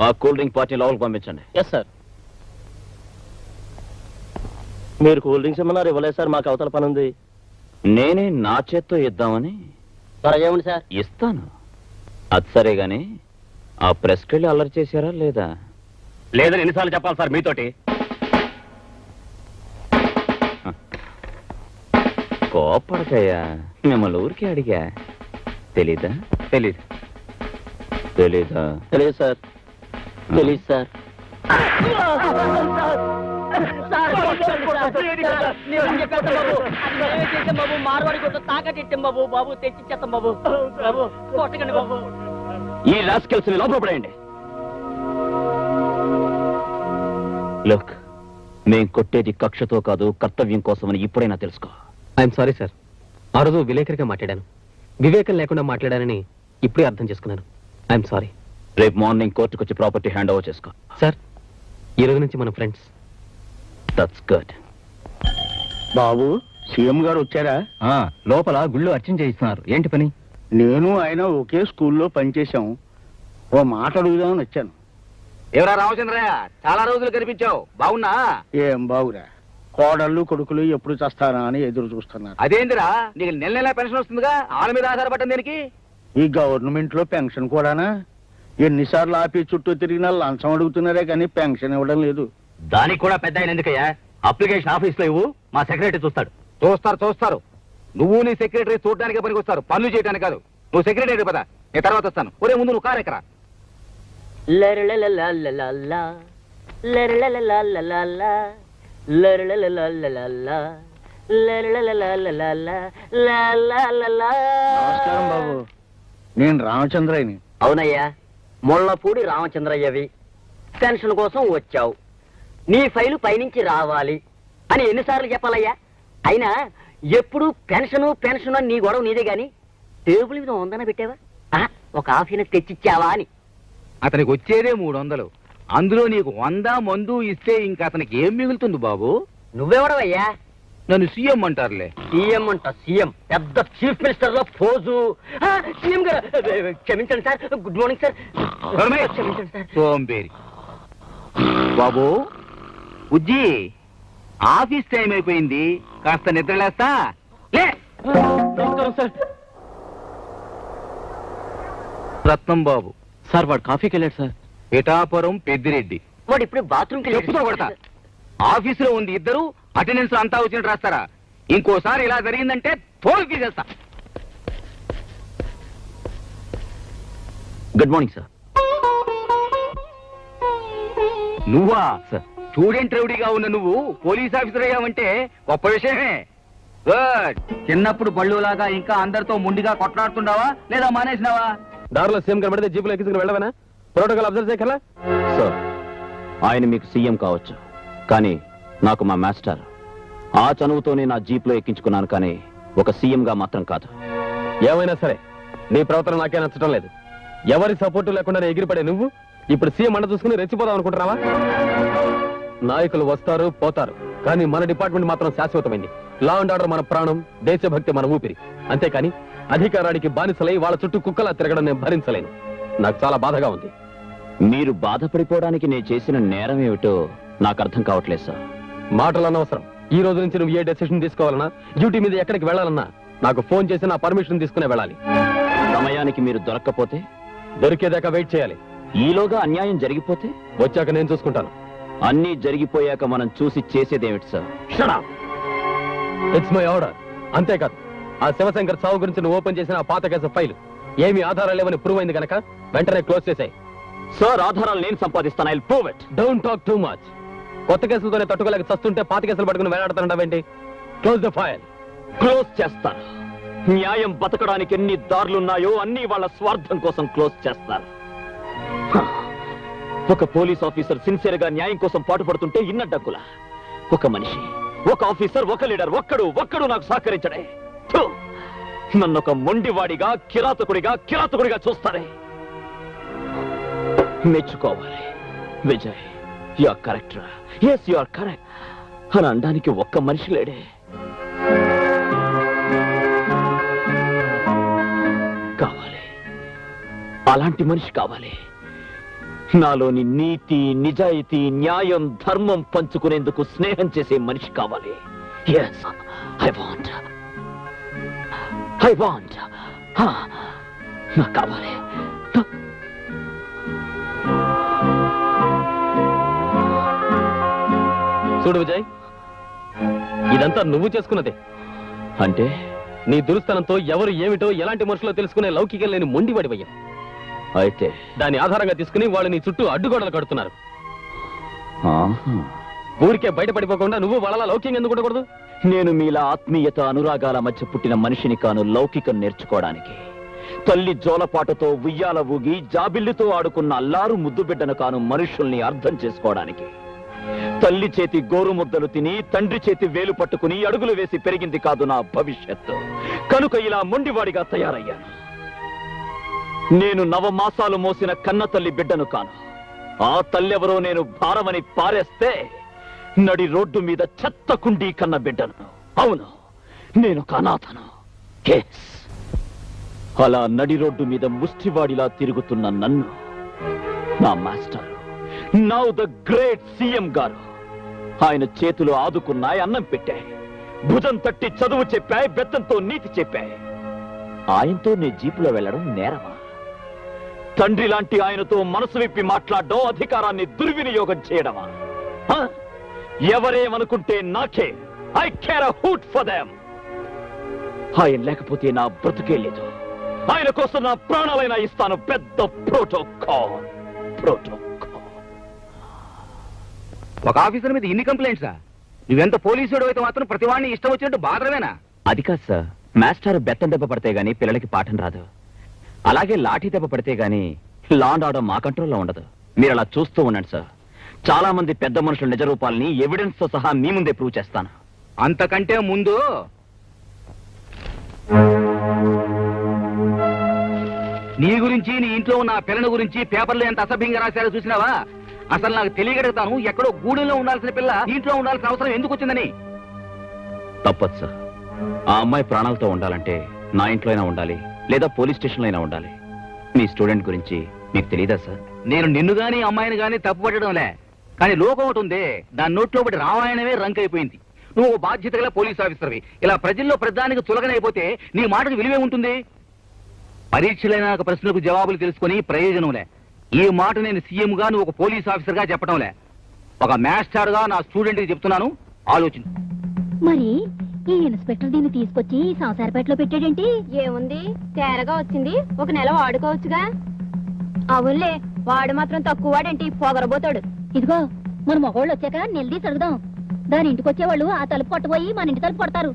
ఆ కూల్ డ్రింక్ పార్టీ లోపలికి పంపించండి. Yes sir. మీరు కూల్ డ్రింక్స్ ఇమ్మన్నారు, ఇవ్వలేదు సార్. మాకు అవతల పని ఉంది. నేనే నా చేత్తో ఇద్దామని. త్వరగా ఇవ్వండి సార్. ఇస్తాను. అది సరే గాని ఆ ప్రెస్కి వెళ్ళి అల్లరి చేశారా లేదా? లేదని ఎన్నిసార్లు చెప్పాలి సార్ మీతోటి? కోపడకయ్యా, మిమ్మల్ని ఊరికి అడిగా. తెలీదా? తెలీదు. తెలీదా? తెలియదు సార్. తెలియదు సార్. ఈ రాస్కెల్స్ ని లోపల పడేయండి. లుక్, మేం కొట్టేది కక్షతో కాదు, కర్తవ్యం కోసమని ఇప్పుడైనా తెలుసుకో. I'm sorry sir. ఆ రోజు విలేకరిగా మాట్లాడాను. వివేకం లేకుండా మాట్లాడానని ఇప్పుడే అర్థం చేసుకున్నాను. I'm sorry. రేపు మార్నింగ్ కోర్టుకు వచ్చి ప్రాపర్టీ హ్యాండ్ ఓవర్ చేసుకో. సార్, ఈ రోజు నుంచి మన friends. That's good. Babu, CM గారు వచ్చారా? లోపల గుళ్ళు అర్చన చేయిస్తున్నారు. ఏంటి పని? నేను ఆయన ఒకే స్కూల్లో పనిచేశాం. ఓ మాట అడుగుదామని వచ్చాను. ఎవరా రామచంద్రయ్య, చాలా రోజులు కనిపించావు. బాగున్నా? ఏం బాగురా, కోడళ్ళు కొడుకులు ఎప్పుడు చస్తారా అని ఎదురు చూస్తున్నారు. అదేందిరా, నీకు నెల నెల పెన్షన్ వస్తుందిగా, వాళ్ళ మీద ఆధారపడ్డం దేనికి? ఈ గవర్నమెంట్ లో పెన్షన్ కూడానా? ఎన్నిసార్లు ఆఫీస్ చుట్టూ తిరిగినా లంచం అడుగుతున్నారే కానీ పెన్షన్ ఇవ్వడం లేదు. దానికి కూడా పెద్ద ఆయన ఎందుకయ్యా? అప్లికేషన్ ఆఫీస్ లో ఇవ్వు, మా సెక్రటరీ చూస్తాడు. చూస్తారు. నువ్వు నీ సెక్రటరీ చూడడానికి పనికి వస్తారు, పనులు చేయడానికి కాదు. నువ్వు సెక్రటరీ పద, నేను తర్వాత వస్తాను. ఒరే ముందు నువ్వు కారు ఎక్కరా. నమస్కారం బాబు, నేను రామచంద్రయ్యని. అవునయ్యా, ముళ్ళపూడి రామచంద్రయ్యవి. పెన్షన్ కోసం వచ్చావు. నీ ఫైలు పైనుంచి రావాలి అని ఎన్నిసార్లు చెప్పాలయ్యా? అయినా ఎప్పుడు పెన్షను పెన్షన్ అని నీ గొడవ నీదే గాని టేబుల్ మీద ఉందన పెట్టావా? ఒక ఆఫీని తెచ్చిచ్చావా అని. అతనికి వచ్చేదే 300. అందులో నీకు 100 మందు ఇస్తే ఇంకా అతనికి ఏం మిగులుతుంది బాబు? నువ్వెవడవయ్యా? నన్ను సీఎం అంటారులే. సీఎం అంట, సీఎం. పెద్ద చీఫ్ మినిస్టర్ లో పోజు. సీఎం గారు క్షమించండి సార్. Good morning sir. క్షమించండి సార్. సోంబేరి బాబు. ఉజ్జి, ఆఫీస్ టైం అయిపోయింది, కాస్త నిద్రలేస్తా. లే. రత్నం బాబు. సార్, వాడు కాఫీకి వెళ్ళాడు సార్. పిఠాపురం పెద్దిరెడ్డి. వాడు ఇప్పుడు బాత్రూమ్కి చెప్పుతో కొడతా. ఆఫీసులో ఉంది ఇద్దరు, అటెండెన్స్ అంతా వచ్చినట్టు రాస్తారా? ఇంకోసారి ఇలా జరిగిందంటే తోలు తీసేస్తా. Good morning sir. నువ్వా? స్టూడెంట్ రౌడీగా ఉన్న నువ్వు పోలీస్ ఆఫీసర్ అయ్యావంటే గొప్ప విషయమే. గుడ్. చిన్నప్పుడు బళ్ళులాగా ఇంకా అందరితో ముందుగా కొట్లాడుతుండవా లేదా మానేసినావా? దారిలో సీఎం కనబడితే జీపులో ఎక్కించుకుని వెళ్ళవనా? ప్రోటోకాల్ అబ్జర్వ్ చేయగల. సార్, ఆయన మీకు సీఎం కావచ్చు, కానీ నాకు మా మాస్టర్. ఆ చనువుతోనే నా జీప్లో ఎక్కించుకున్నాను, కానీ ఒక సీఎంగా మాత్రం కాదు. ఏమైనా సరే నీ ప్రవర్తన నాకే నచ్చడం లేదు. ఎవరి సపోర్టు లేకుండా ఎగిరిపడే నువ్వు ఇప్పుడు సీఎం అండ చూసుకుని రెచ్చిపోదాం అనుకుంటున్నావా? నాయకులు వస్తారు పోతారు, కానీ మన డిపార్ట్మెంట్ మాత్రం శాశ్వతమైంది. లా అండ్ ఆర్డర్ మన ప్రాణం, దేశభక్తి మన ఊపిరి. అంతేకాని అధికారానికి బానిసలై వాళ్ళ చుట్టూ కుక్కలా తిరగడం నేను భరించలేను. నాకు చాలా బాధగా ఉంది. మీరు బాధపడిపోవడానికి నేను చేసిన నేరం ఏమిటో నాకు అర్థం కావట్లేదు సార్. మాటలు అనవసరం. ఈ రోజు నుంచి నువ్వు ఏ డెసిషన్ తీసుకోవాలన్నా, డ్యూటీ మీద ఎక్కడికి వెళ్ళాలన్నా నాకు ఫోన్ చేసి నా పర్మిషన్ తీసుకునే వెళ్ళాలి. సమయానికి మీరు దొరక్కపోతే? దొరికేదాకా వెయిట్ చేయాలి. ఈలోగా అన్యాయం జరిగిపోతే? వచ్చాక నేను చూసుకుంటాను. అన్నీ జరిగిపోయాక మనం చూసి చేసేదేమిటి సార్? It's my order. అంతేకాదు, ఆ శివశంకర్ చావు గురించి నువ్వు ఓపెన్ చేసిన ఆ పాత కేసు ఫైల్ ఏమి ఆధారాలు లేవని ప్రూవ్ అయింది కనుక వెంటనే క్లోజ్ చేశాయి. సార్ ఆధారాలు నేను సంపాదిస్తాను. I prove it. Don't talk too much. కొత్త కేసులతోనే తట్టుకోలేక చస్తుంటే పాత కేసులు పట్టుకుని వేలాడుతానంటావేంటి? Close the file. క్లోజ్ చేస్తాను. న్యాయం బతకడానికి ఎన్ని దారులున్నాయో అన్ని వాళ్ళ స్వార్థం కోసం క్లోజ్ చేస్తారు. ఒక పోలీస్ ఆఫీసర్ సిన్సియర్ గా న్యాయం కోసం పాటుపడుతుంటే ఇన్నడ్డకులా ఒక మనిషి, ఒక ఆఫీసర్, ఒక లీడర్ ఒక్కడు నాకు సహకరించడే. థు! నన్ను ఒక మొండివాడిగా కిరాతకుడిగా చూస్తారే. మెచ్చుకోవాలి Vijay. You are correct. Yes you are correct అని అనడానికి ఒక్క మనిషి లేడే. కావాలి, అలాంటి మనిషి కావాలి. నాలోని నీతి, నిజాయితీ, న్యాయం, ధర్మం పంచుకునేందుకు స్నేహం చేసే మనిషి కావాలి. ఎస్ ఐ వాంట్ నాకు కావాలి. చూడు విజయ్, ఇదంతా నువ్వు చేసుకున్నదే. అంటే నీ దురుస్తనంతో ఎవరు ఏమిటో ఎలాంటి మనుషులో తెలుసుకునే లౌకికం లేని మొండివాడివయ్యా. అయితే దాన్ని ఆధారంగా తీసుకుని వాళ్ళు నీ చుట్టూ అడ్డుగోడలు కడుతున్నారు. ఆహా. ఊరికే బయటపడిపోకుండా నువ్వు వాళ్ళ లౌక్యం ఎందుకు ఉండకూడదు? నేను మీలా ఆత్మీయత, అనురాగాల మధ్య పుట్టిన మనిషిని కాను లౌకికం నేర్చుకోవడానికి. తల్లి జోలపాటతో ఉయ్యాల ఊగి జాబిల్లితో ఆడుకున్న అల్లారు ముద్దు బిడ్డను కాను మనుషుల్ని అర్థం చేసుకోవడానికి. తల్లి చేతి గోరు ముద్దలు తిని తండ్రి చేతి వేలు పట్టుకుని అడుగులు వేసి పెరిగింది కాదు నా భవిష్యత్తు. కనుక ఇలా మొండివాడిగా తయారయ్యాను. నేను నవమాసాలు మోసిన కన్న తల్లి బిడ్డను కాను. ఆ తల్లెవరో నేను భారమని పారేస్తే నడి రోడ్డు మీద చెత్త కుండీ కన్న బిడ్డను. అవును, నేను అనాథను. కేస్ అలా నడి రోడ్డు మీద ముష్టివాడిలా తిరుగుతున్న నన్ను నా master, now the great CM గారు, ఆయన చేతులు ఆదుకున్నాయి, అన్నం పెట్టాయి, భుజం తట్టి చదువు చెప్పాయి, బెత్తంతో నీతి చెప్పాయి. ఆయనతో నీ జీపులో వెళ్ళడం నేరమా? తండ్రి లాంటి ఆయనతో మనసు విప్పి మాట్లాడడం, అధికారాన్ని దుర్వినియోగం చేయడమా? ఎవరేమనుకుంటే నాకే. I care a hoot for them. ఆయన లేకపోతే నా బ్రతుకే లేదు. ఆయన కోసం నా ప్రాణాలైనా ఇస్తాను. పెద్ద ప్రోటోకాల్. ఒక ఆఫీసర్ మీద ఇన్ని కంప్లైంట్సా? నువ్వెంత పోలీసుడు అయితే మాత్రం ప్రతివాడిని ఇష్టం వచ్చినట్టు బాధరమేనా? అది కాదు సార్. మాస్టర్ బెత్తం దెబ్బ పడితే గానీ పిల్లలకి పాఠం రాదు. అలాగే లాఠీ దెబ్బ పడితే గానీ లా అండ్ ఆర్డర్ మా కంట్రోల్లో ఉండదు. మీరు అలా చూస్తూ ఉండండి సార్. చాలా మంది పెద్ద మనుషుల నిజ రూపాలని ఎవిడెన్స్ తో సహా మీ ముందే ప్రూవ్ చేస్తాను. అంతకంటే ముందు నీ గురించి, నీ ఇంట్లో ఉన్న పిల్లని గురించి పేపర్లో ఎంత అసభ్యంగా రాశారో చూసినావా? అసలు నాకు తెలియగలుగుతాను, ఎక్కడో గూడెంలో ఉండాల్సిన పిల్ల ఇంట్లో ఉండాల్సిన అవసరం ఎందుకు వచ్చిందని. తప్పదు సార్. ఆ అమ్మాయి ప్రాణాలతో ఉండాలంటే నా ఇంట్లో అయినా ఉండాలి, లేదా పోలీస్ స్టేషన్లో అయినా ఉండాలి. మీ స్టూడెంట్ గురించి మీకు తెలియదా సార్? నేను నిన్ను గాని అమ్మాయిని గాని తప్పు పట్టడంలే, కానీ లోకం ఒకటి ఉంది, దాని నోట్లో ఒకటి రామాయణమే రంక్ అయిపోయింది. నువ్వు ఓ బాధ్యత గల పోలీస్ ఆఫీసర్వి. ఇలా ప్రజల్లో ప్రధానికి చులకనైపోతే నీ మాటకు విలువే ఉంటుంది? పరీక్షలైన ప్రశ్నలకు జవాబులు తెలుసుకుని ప్రయోజనంలే. ఈ మాట నేను సీఎం గా, నువ్వు ఒక పోలీస్ ఆఫీసర్ గా చెప్పడంలే, ఒక మాస్టర్ గా నా స్టూడెంట్ కి చెప్తున్నాను, ఆలోచించు. మరి ఈ ఇన్స్పెక్టర్ దీన్ని తీసుకొచ్చి సంసారపేటలో పెట్టాడేంటి? ఏముంది, తేరగా వచ్చింది, ఒక నెల వాడుకోవచ్చుగా. అవునులే, వాడు మాత్రం తక్కువ వాడేంటి, పొగరబోతాడు. ఇదిగో, మన మగవాళ్ళు వచ్చాక నిలదీసి అడుగుదాం. దాని ఇంటికి వచ్చేవాళ్ళు ఆ తలుపు కొట్టబోయి మన ఇంటి తలుపు కొడతారు.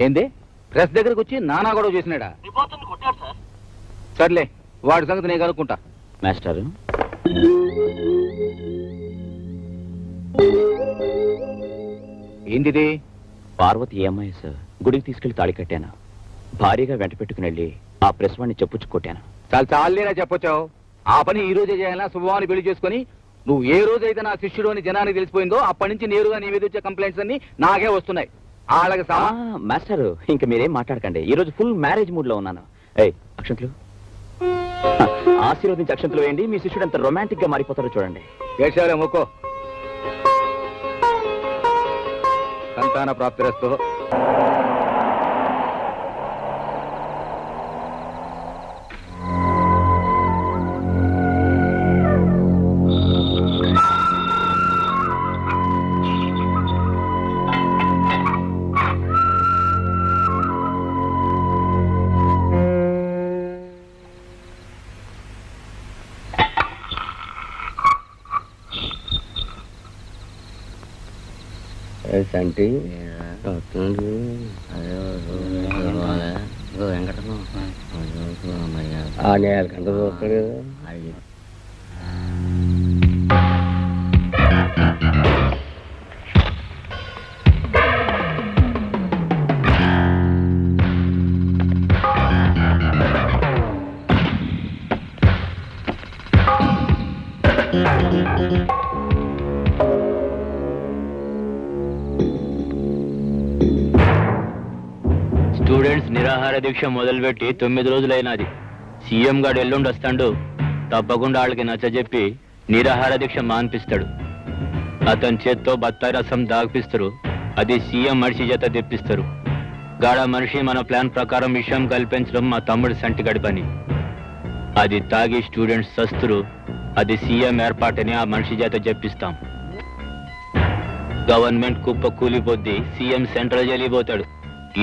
ఏంది ప్రెస్ దగ్గరకు వచ్చి నానా గొడవ చేసినాడా? సర్లే, వాడి సంగతి నేను కనుక్కుంటా. మాస్టర్, ఏంటిది? పార్వతి EMIS గుడికి తీసుకెళ్లి తాళి కట్టాను. భారీగా వెంట పెట్టుకుని వెళ్ళి ఆ ప్రెస్ వాడిని చెప్పుచ్చు కొట్టాను. చాలా చాలేనా చెప్పొచ్చావు? ఆ పని ఈ రోజే చేయాలా? శుభవాన్ని పెళ్లి చేసుకుని నువ్వు ఏ రోజైతే నా శిష్యుడు అని జనానికి తెలిసిపోయిందో అప్పటి నుంచి నేరుగా నీ మీద వచ్చే కంప్లైంట్స్ అన్ని నాకే వస్తున్నాయి. వాళ్ళకి మాస్టర్, ఇంక మీరేం మాట్లాడకండి. ఈ రోజు ఫుల్ మ్యారేజ్ మూడ్ లో ఉన్నాను. ఏయ్, అక్షంతులు ఆశీర్వదించి అక్షంతులు వేయండి. మీ శిష్యుడు ఎంత రొమాంటిక్ గా మారిపోతారో చూడండి. వేషాలే మొక్కో. సంతాన ప్రాప్తిరస్తు. అంటే ఆ నేలకంట చూస్తాడు కదా. స్టూడెంట్స్ నిరాహార దీక్ష మొదలుపెట్టి 9 రోజులైనది. సీఎం గారు ఎల్లుండి వస్తాడు. తప్పకుండా వాళ్ళకి నచ్చజెప్పి నిరాహార దీక్ష మాన్పిస్తాడు. అతని చేత్తో బత్తాయి రసం దాగిపిస్తారు. అది సీఎం మనిషి చేత తెప్పిస్తారు. గాడ మనిషి మన ప్లాన్ ప్రకారం విషయం కల్పించడం మా తమ్ముడు సంటిగడి పని. అది తాగి స్టూడెంట్స్ సస్తురు. అది సీఎం ఏర్పాటని ఆ మనిషి చేత చెప్పిస్తాం. గవర్నమెంట్ కుప్ప కూలిపోద్ది. సీఎం సెంట్రల్ జైలు పోతాడు.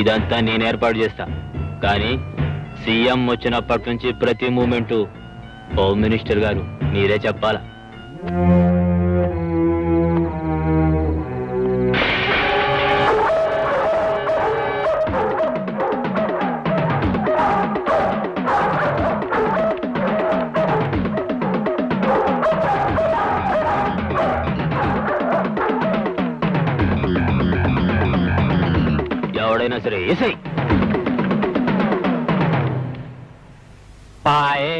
ఇదంతా నేను ఏర్పాటు చేస్తా. కానీ సీఎం వచ్చినప్పటి నుంచి ప్రతి మూమెంటు హోమ్ మినిస్టర్ గారు మీరే చెప్పాలా. ఎవడైనా సరే ఏసై పాయే.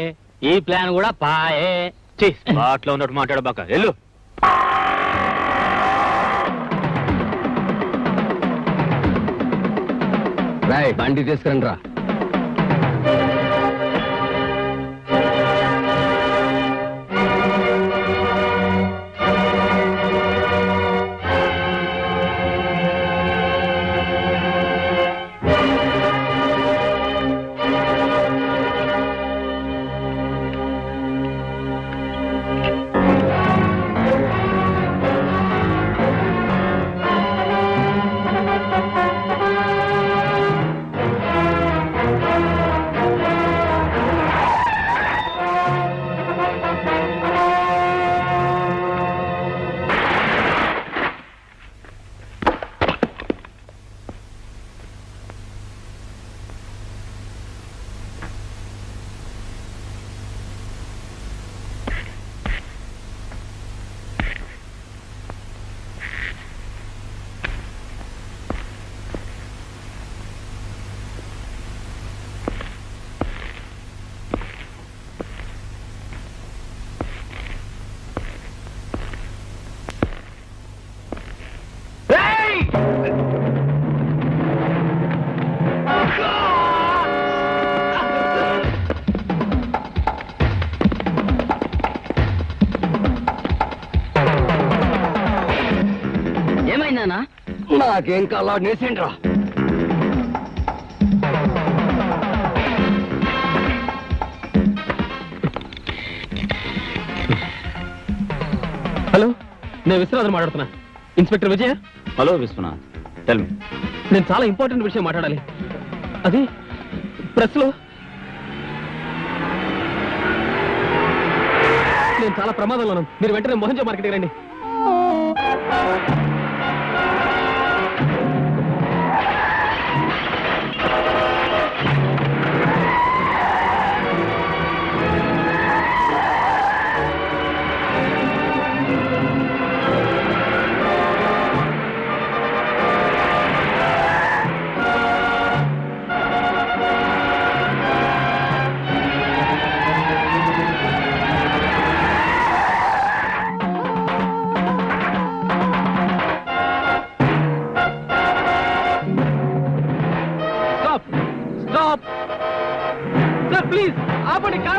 ఈ ప్లాన్ కూడా పాయే. స్పాట్లో ఉన్నట్టు మాట్లాడబాక. వెళ్ళు. రాయ్, బండి తీసుకురండి రా. ఏమైందా? నాకేం కాలా నేసిండ్రా. హలో, నేను విశ్వనాథన్ మాట్లాడుతున్నా. Inspector Vijaya. Hello Viswanath, tell me. నేను చాలా ఇంపార్టెంట్ విషయం మాట్లాడాలి. అది ప్రెస్ లో నేను చాలా ప్రమాదంలో ఉన్నాను. మీరు వెంటనే మోహన్జో మార్కెట్కి రండి.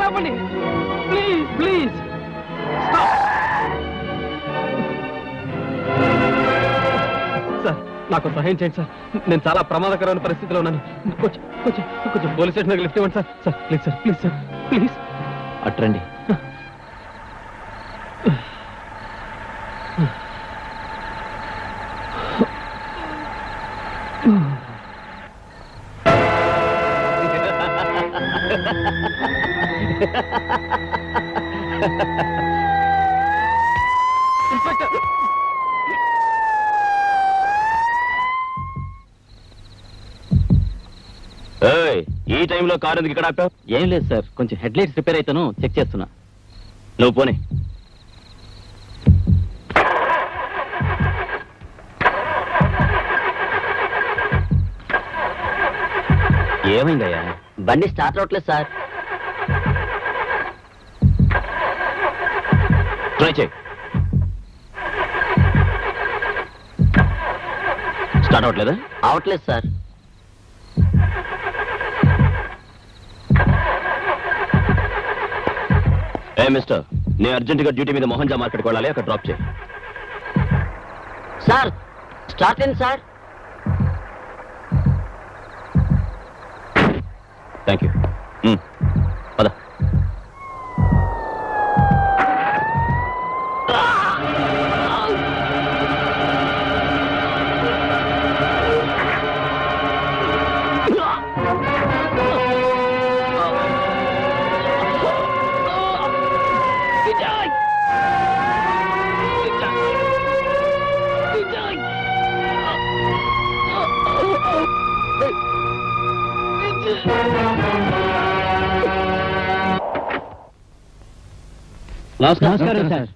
ఆపండి ప్లీజ్ ప్లీజ్ సార్ నాకు సహాయం చేయండి సార్ నేను చాలా ప్రమాదకరమైన పరిస్థితిలో ఉన్నాను కొంచెం కొంచెం కొంచెం పోలీస్ స్టేషన్ లిఫ్ట్ ఇవ్వండి sir sir please sir please sir please అట్రండి. ఇన్స్పెక్టర్ ఈ టైంలో కారు ఎందుకు ఇక్కడ ఆపావు? ఏం లేదు సార్, కొంచెం హెడ్ లైట్స్ రిపేర్ అయితాను చెక్ చేస్తున్నా. నువ్వు పోనీ. ఏమైందయ్యా? బండి స్టార్ట్ అవట్లేదు సార్. ట్రై చేయి. స్టార్ట్ అవట్లేదా? అవట్లేదు సార్. మిస్టర్, నేను అర్జెంటుగా డ్యూటీ మీద మోహన్జా మార్కెట్కి వెళ్ళాలి, అక్కడ డ్రాప్ చేయి. సార్ స్టార్ట్ అయింది సార్. Thank you. పద. నమస్కారం సార్.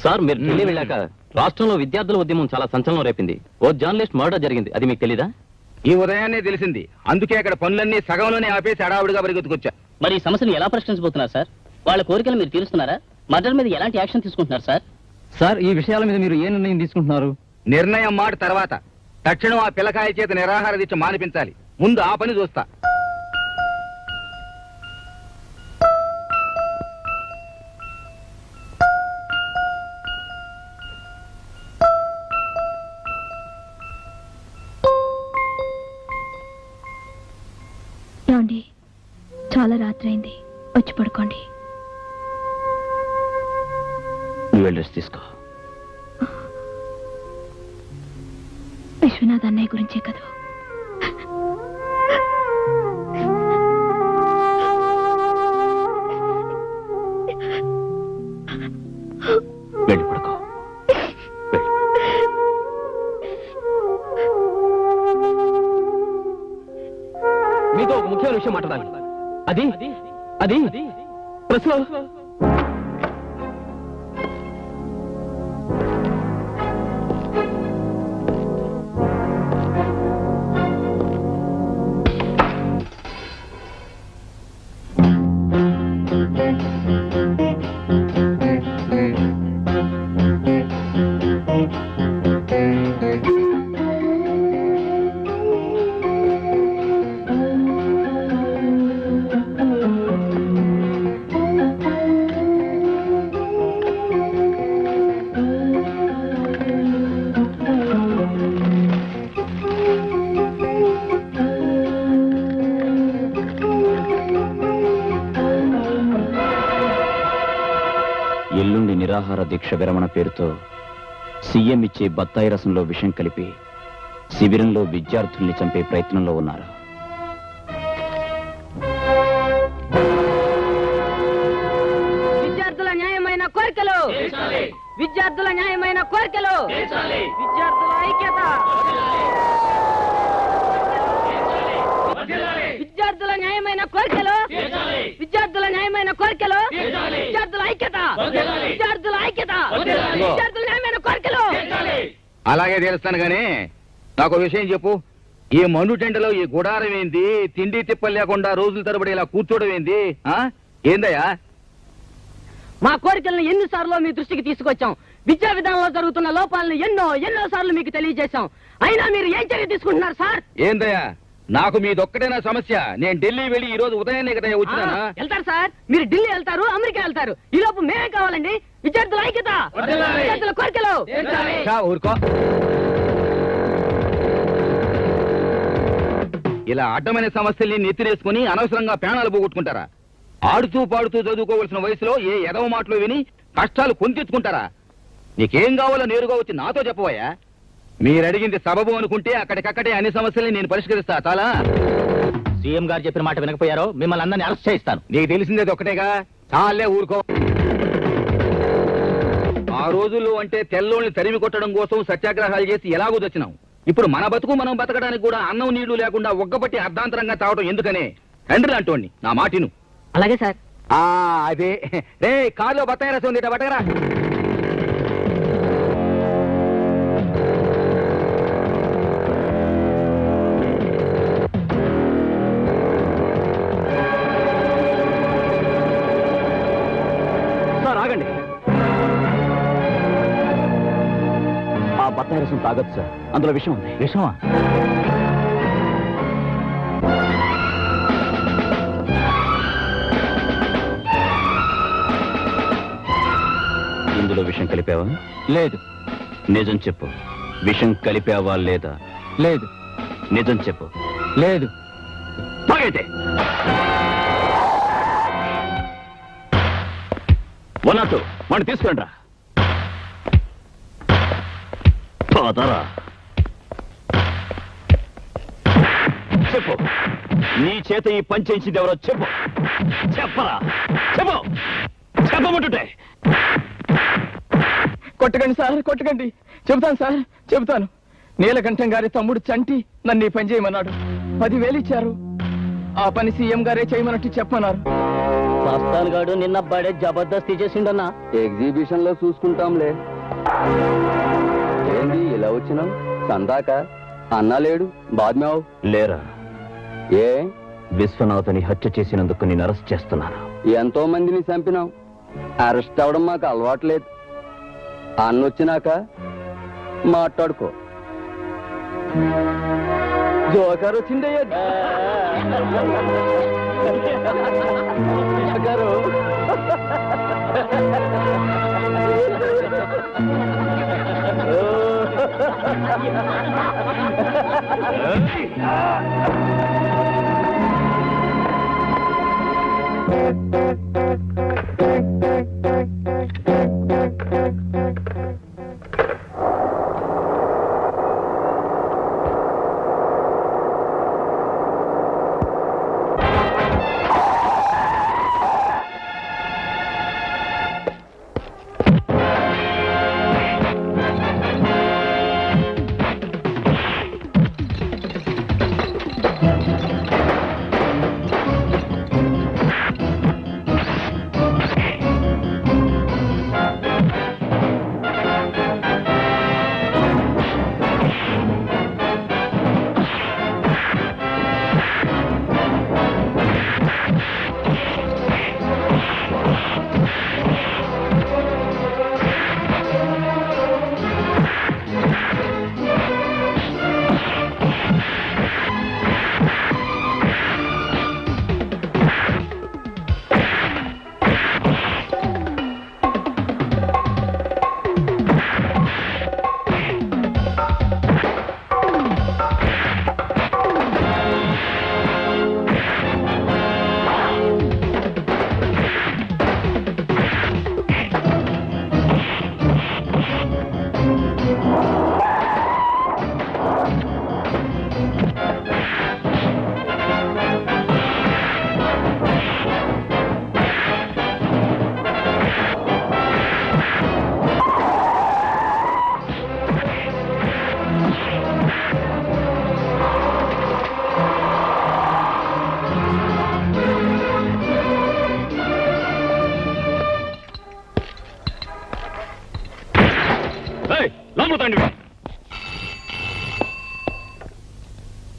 సార్, మీరు ఢిల్లీ వెళ్ళాక రాష్ట్రంలో విద్యార్థుల ఉద్యమం చాలా సంచలనం రేపింది. ఓ జర్నలిస్ట్ మర్డర్ జరిగింది, అది మీకు తెలీదా? ఈ ఉదయాన్నే తెలిసింది. అందుకే అక్కడ పనులన్నీ సగంలోనే ఆపేసి హడావుడిగా పరిగెత్తుకొచ్చా. మరి ఈ సమస్యను ఎలా పరిష్కరించబోతున్నారు సార్? వాళ్ళ కోరికలు మీరు తీరుస్తున్నారా? మర్డర్ మీద ఎలాంటి యాక్షన్ తీసుకుంటున్నారు సార్? సార్, ఈ విషయాల మీద మీరు ఏ నిర్ణయం తీసుకుంటున్నారు? నిర్ణయం మాట తర్వాత తక్షణం ఆ పిల్లకాయ చేత నిరాహార దీక్ష మానిపించాలి. ముందు ఆ పని చూస్తా. ఏమండి, చాలా రాత్రి అయింది, వచ్చి పడుకోండి. నువ్వు వెళ్ళి రెస్ట్ తీసుకో. విశ్వనాథ్ అన్నయ్య గురించే కదా. వెళ్ళి పడుకో. మీతో ఒక ముఖ్యమైన విషయం మాట్లాడాలి. అది అది ప్రెస్ లో ఎల్లుండి నిరాహార దీక్ష విరమణ పేరుతో సీఎం ఇచ్చే బత్తాయి రసంలో విషం కలిపి శిబిరంలో విద్యార్థుల్ని చంపే ప్రయత్నంలో ఉన్నారు. విద్యార్థుల న్యాయమైన కోరికలు, విద్యార్థుల న్యాయమైన కోరికలు, విద్యార్థుల ఐక్యత, విద్యార్థుల న్యాయమైన కోరికలు, విద్యార్థుల న్యాయమైన కోరికలు, విద్యార్థుల ఐక్యత, విద్యార్థుల ఐక్యత, విద్యార్థుల న్యాయమైన కోరికలు. అలాగే తెలుస్తాను గానీ నాకు విషయం చెప్పు. ఈ మండు టెంటలో ఈ గుడారం ఏంది? తిండి తిప్పలు లేకుండా రోజుల తరబడి ఇలా కూర్చోవడం ఏంది? ఏందయ్యా? మా కోరికలను ఎన్నిసార్లు మీ దృష్టికి తీసుకొచ్చాం. విద్యా విధానంలో జరుగుతున్న లోపాలను ఎన్నో సార్లు మీకు తెలియజేశాం. అయినా మీరు ఏం చర్య తీసుకుంటున్నారు సార్? ఏందయ్యా నాకు మీదొక్కటేనా సమస్య? నేను ఢిల్లీ వెళ్ళి ఈ రోజు ఉదయాన్నే కదా వచ్చినానా? వెళ్తారు సార్, మీరు ఢిల్లీ వెళ్తారు, అమెరికా వెళ్తారు. ఈ లోపు మేమే కావాలండి. విద్యార్థుల ఐక్యత, విద్యార్థుల కోరికలు. చా, ఊరుకో. ఇలా అడ్డమైన సమస్యల్ని నెత్తినేసుకుని అనవసరంగా ప్రాణాలు పోగొట్టుకుంటారా? ఆడుతూ పాడుతూ చదువుకోవలసిన వయసులో ఏ ఎదవ మాటలు విని కష్టాలు కొని తెచ్చుకుంటారా? నీకేం కావాలో నేరుగా వచ్చి నాతో చెప్పవయ్యా. మీరు అడిగింది సబబు అనుకుంటే అక్కడికక్కడే అన్ని సమస్యల్ని నేను పరిష్కరిస్తా. చాలా సీఎం గారు చెప్పిన మాట వినకపోయారో మిమ్మల్ని అందరినీ అరెస్ట్ చేయిస్తాను. నీకు తెలిసిందేది ఒకటేగా, చాలే ఊరుకో. ఆ రోజుల్లో అంటే తెల్లోళ్ళని తరిమి కొట్టడం కోసం సత్యాగ్రహాలు చేసి ఎలాగూ తెచ్చినాం. ఇప్పుడు మన బతుకు మనం బతకడానికి కూడా అన్నం నీళ్లు లేకుండా ఒక్కబట్టి అర్ధాంతరంగా తావడం ఎందుకనే? తండ్రి అంటోండి, నా మాటిను. అలాగే సార్. అదే రే, కారులో బత్తాయి రసం ఉంది, బట్టగరా. సార్ ఆగండి. ఆ బత్తాయి రసం తాగొచ్చు సార్, అందులో విషం ఉంది. విషమా? ఇందులో విషం కలిపావా? లేదు. నిజం చెప్పు, విషం కలిపావా లేదా? లేదు. నిజం చెప్పు. లేదు. తాగైతే 102 వాడిని తీసుకురండి రా. పదరా. చెప్పు, నీ చేత ఈ పని చేయించింది ఎవరో చెప్పు. చెప్పరా, చెప్పు. చెప్పమంటుంటే. కొట్టకండి సార్, కొట్టకండి. చెబుతాను సార్, చెబుతాను. నీలకంఠం గారి తమ్ముడు చంటి నన్ను ఈ పని చేయమన్నాడు. 10,000 ఇచ్చారు. ఆ పని సీఎం గారే చేయమన్నట్టు చెప్పమన్నారు. మస్తాన్ గాడు నిన్న బడే జబర్దస్తి చేసిండన్నా. ఎగ్జిబిషన్ లో చూసుకుంటాంలే. ఏంది ఇలా వచ్చినావు? సందాక అన్నా లేడు, బాద్మావు లేరా? ఏ విశ్వనాథని హత్య చేసినందుకు నేను అరెస్ట్ చేస్తున్నాను. ఎంతో మందిని చంపినావు. అరెస్ట్ అవడం మాకు అలవాట్లేదు. అన్నొచ్చినాక మాట్లాడుకో. జోకర్ వచ్చిందయ్యా. Joker.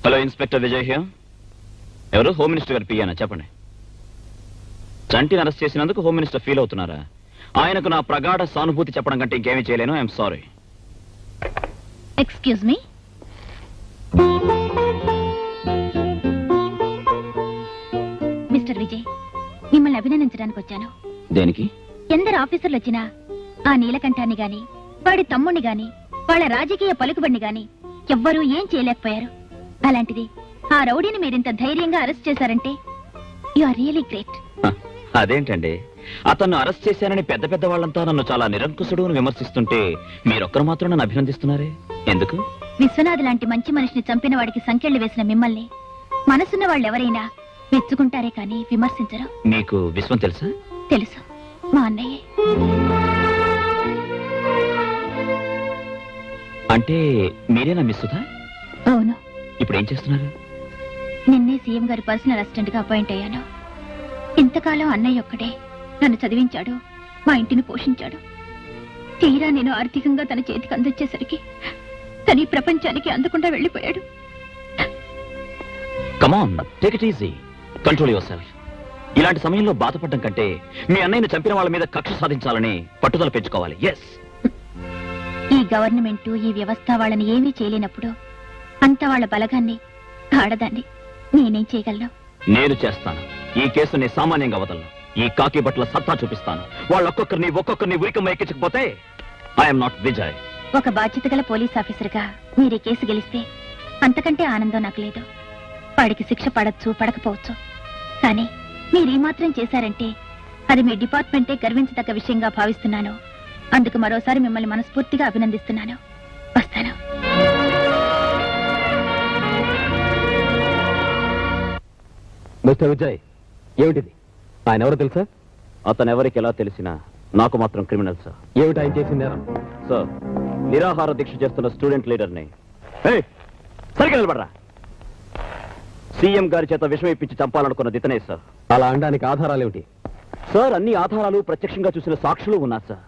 Hello, inspector Vijay here. ఎవరు? హోమ్ మినిస్టర్ గారు పియ్యానా? చెప్పండి. చంటిని అరెస్ట్ చేసినందుకు హోమ్ మినిస్టర్ ఫీల్ అవుతున్నారా? ఆయనకు నా ప్రగాఢ సానుభూతి చెప్పడం కంటే ఇంకేమీ చేయలేను. I'm sorry. Excuse me. మిమ్మల్ని అభినందించడానికి వచ్చాను. దేనికి? ఎందరు ఆఫీసర్లు వచ్చినా ఆ నీలకంఠాన్ని గాని వాడి తమ్ముణ్ణి గాని వాళ్ళ రాజకీయ పలుకుబడిని గాని ఎవ్వరూ ఏం చేయలేకపోయారు. అలాంటిది ఆ రౌడీని మీరింత ధైర్యంగా అరెస్ట్ చేశారంటే యు ఆర్ రియలీ గ్రేట్. హ, అదేంటండి, అతన్ని అరెస్ట్ చేశానని పెద్ద పెద్ద వాళ్ళంతా నన్ను చాలా నిరంకుశుడు అని విమర్శిస్తుంటే మీరొక్కరు మాత్రం నన్ను అభినందిస్తున్నారే, ఎందుకు? విశ్వనాథ్ లాంటి మంచి మనిషిని చంపిన వాడికి సంకెళ్లు వేసిన మిమ్మల్ని మనసున్న వాళ్ళెవరైనా మెచ్చుకుంటారే కానీ విమర్శించరు. మీకు విశ్వం తెలుసా? తెలుసు, మా అన్నయ్యే. అంటే మీరేనా మిస్ సుధా? అవును, ఇప్పుడు ఏం చేస్తున్నారు? నిన్నే సీఎం గారి పర్సనల్ అసిస్టెంట్ గా అపాయింట్ అయ్యాను. ఇంతకాలం అన్నయ్య ఒక్కడే నన్ను చదివించాడు, మా ఇంటిని పోషించాడు. తీరా నేను ఆర్థికంగా తన చేతికి అందొచ్చేసరికి తన ఈ ప్రపంచానికి అందకుండా వెళ్ళిపోయాడు. Come on, take it easy, control yourself. ఇలాంటి సమయంలో బాధపడడం కంటే మీ అన్నయ్యని చంపిన వాళ్ళ మీద కక్ష సాధించాలని పట్టుదల పెంచుకోవాలి. ఎస్, ఈ గవర్నమెంట్ ఈ వ్యవస్థ వాళ్ళని ఏమీ చేయలేనప్పుడు అంత వాళ్ళ బలగాన్ని ఆడదాన్ని నేనేం చేయగలను? నేను చేస్తాను. ఈ కేసుని సామాన్యంగా వదలను. ఈ కాకి బట్టల సత్తా చూపిస్తాను. ఒక్కొక్కరిని ఉరికమ్మ ఎక్కించకపోతే ఐఎమ్ నాట్ విజయ్. ఒక బాధ్యత గల పోలీస్ ఆఫీసర్గా మీరు ఈ కేసు గెలిస్తే అంతకంటే ఆనందం నాకు లేదు. వాడికి శిక్ష పడచ్చు పడకపోవచ్చు, కానీ మీరు ఈ మాత్రం చేశారంటే అది మీ డిపార్ట్మెంటే గర్వించదగ్గ విషయంగా భావిస్తున్నాను. అందుకు మరోసారి మిమ్మల్ని మనస్ఫూర్తిగా అభినందిస్తున్నాను. వస్తాను. మిస్టర్ విజయ్, ఏమిటిది? ఆయన ఎవరో తెలుసా? అతను ఎవరికి ఎలా తెలిసినా నాకు మాత్రం క్రిమినల్ సార్. ఏమిటి ఆయన చేసిన నేరం? సార్, నిరాహార దీక్ష చేస్తున్న స్టూడెంట్ లీడర్ని సరిగ్గా నిలబడరా, సీఎం గారి చేత విషం ఇప్పించి చంపాలనుకున్నది ఇతనే సార్. అలా అనడానికి ఆధారాలేమిటి? సార్, అన్ని ఆధారాలు ప్రత్యక్షంగా చూసిన సాక్షులు ఉన్నారు సార్.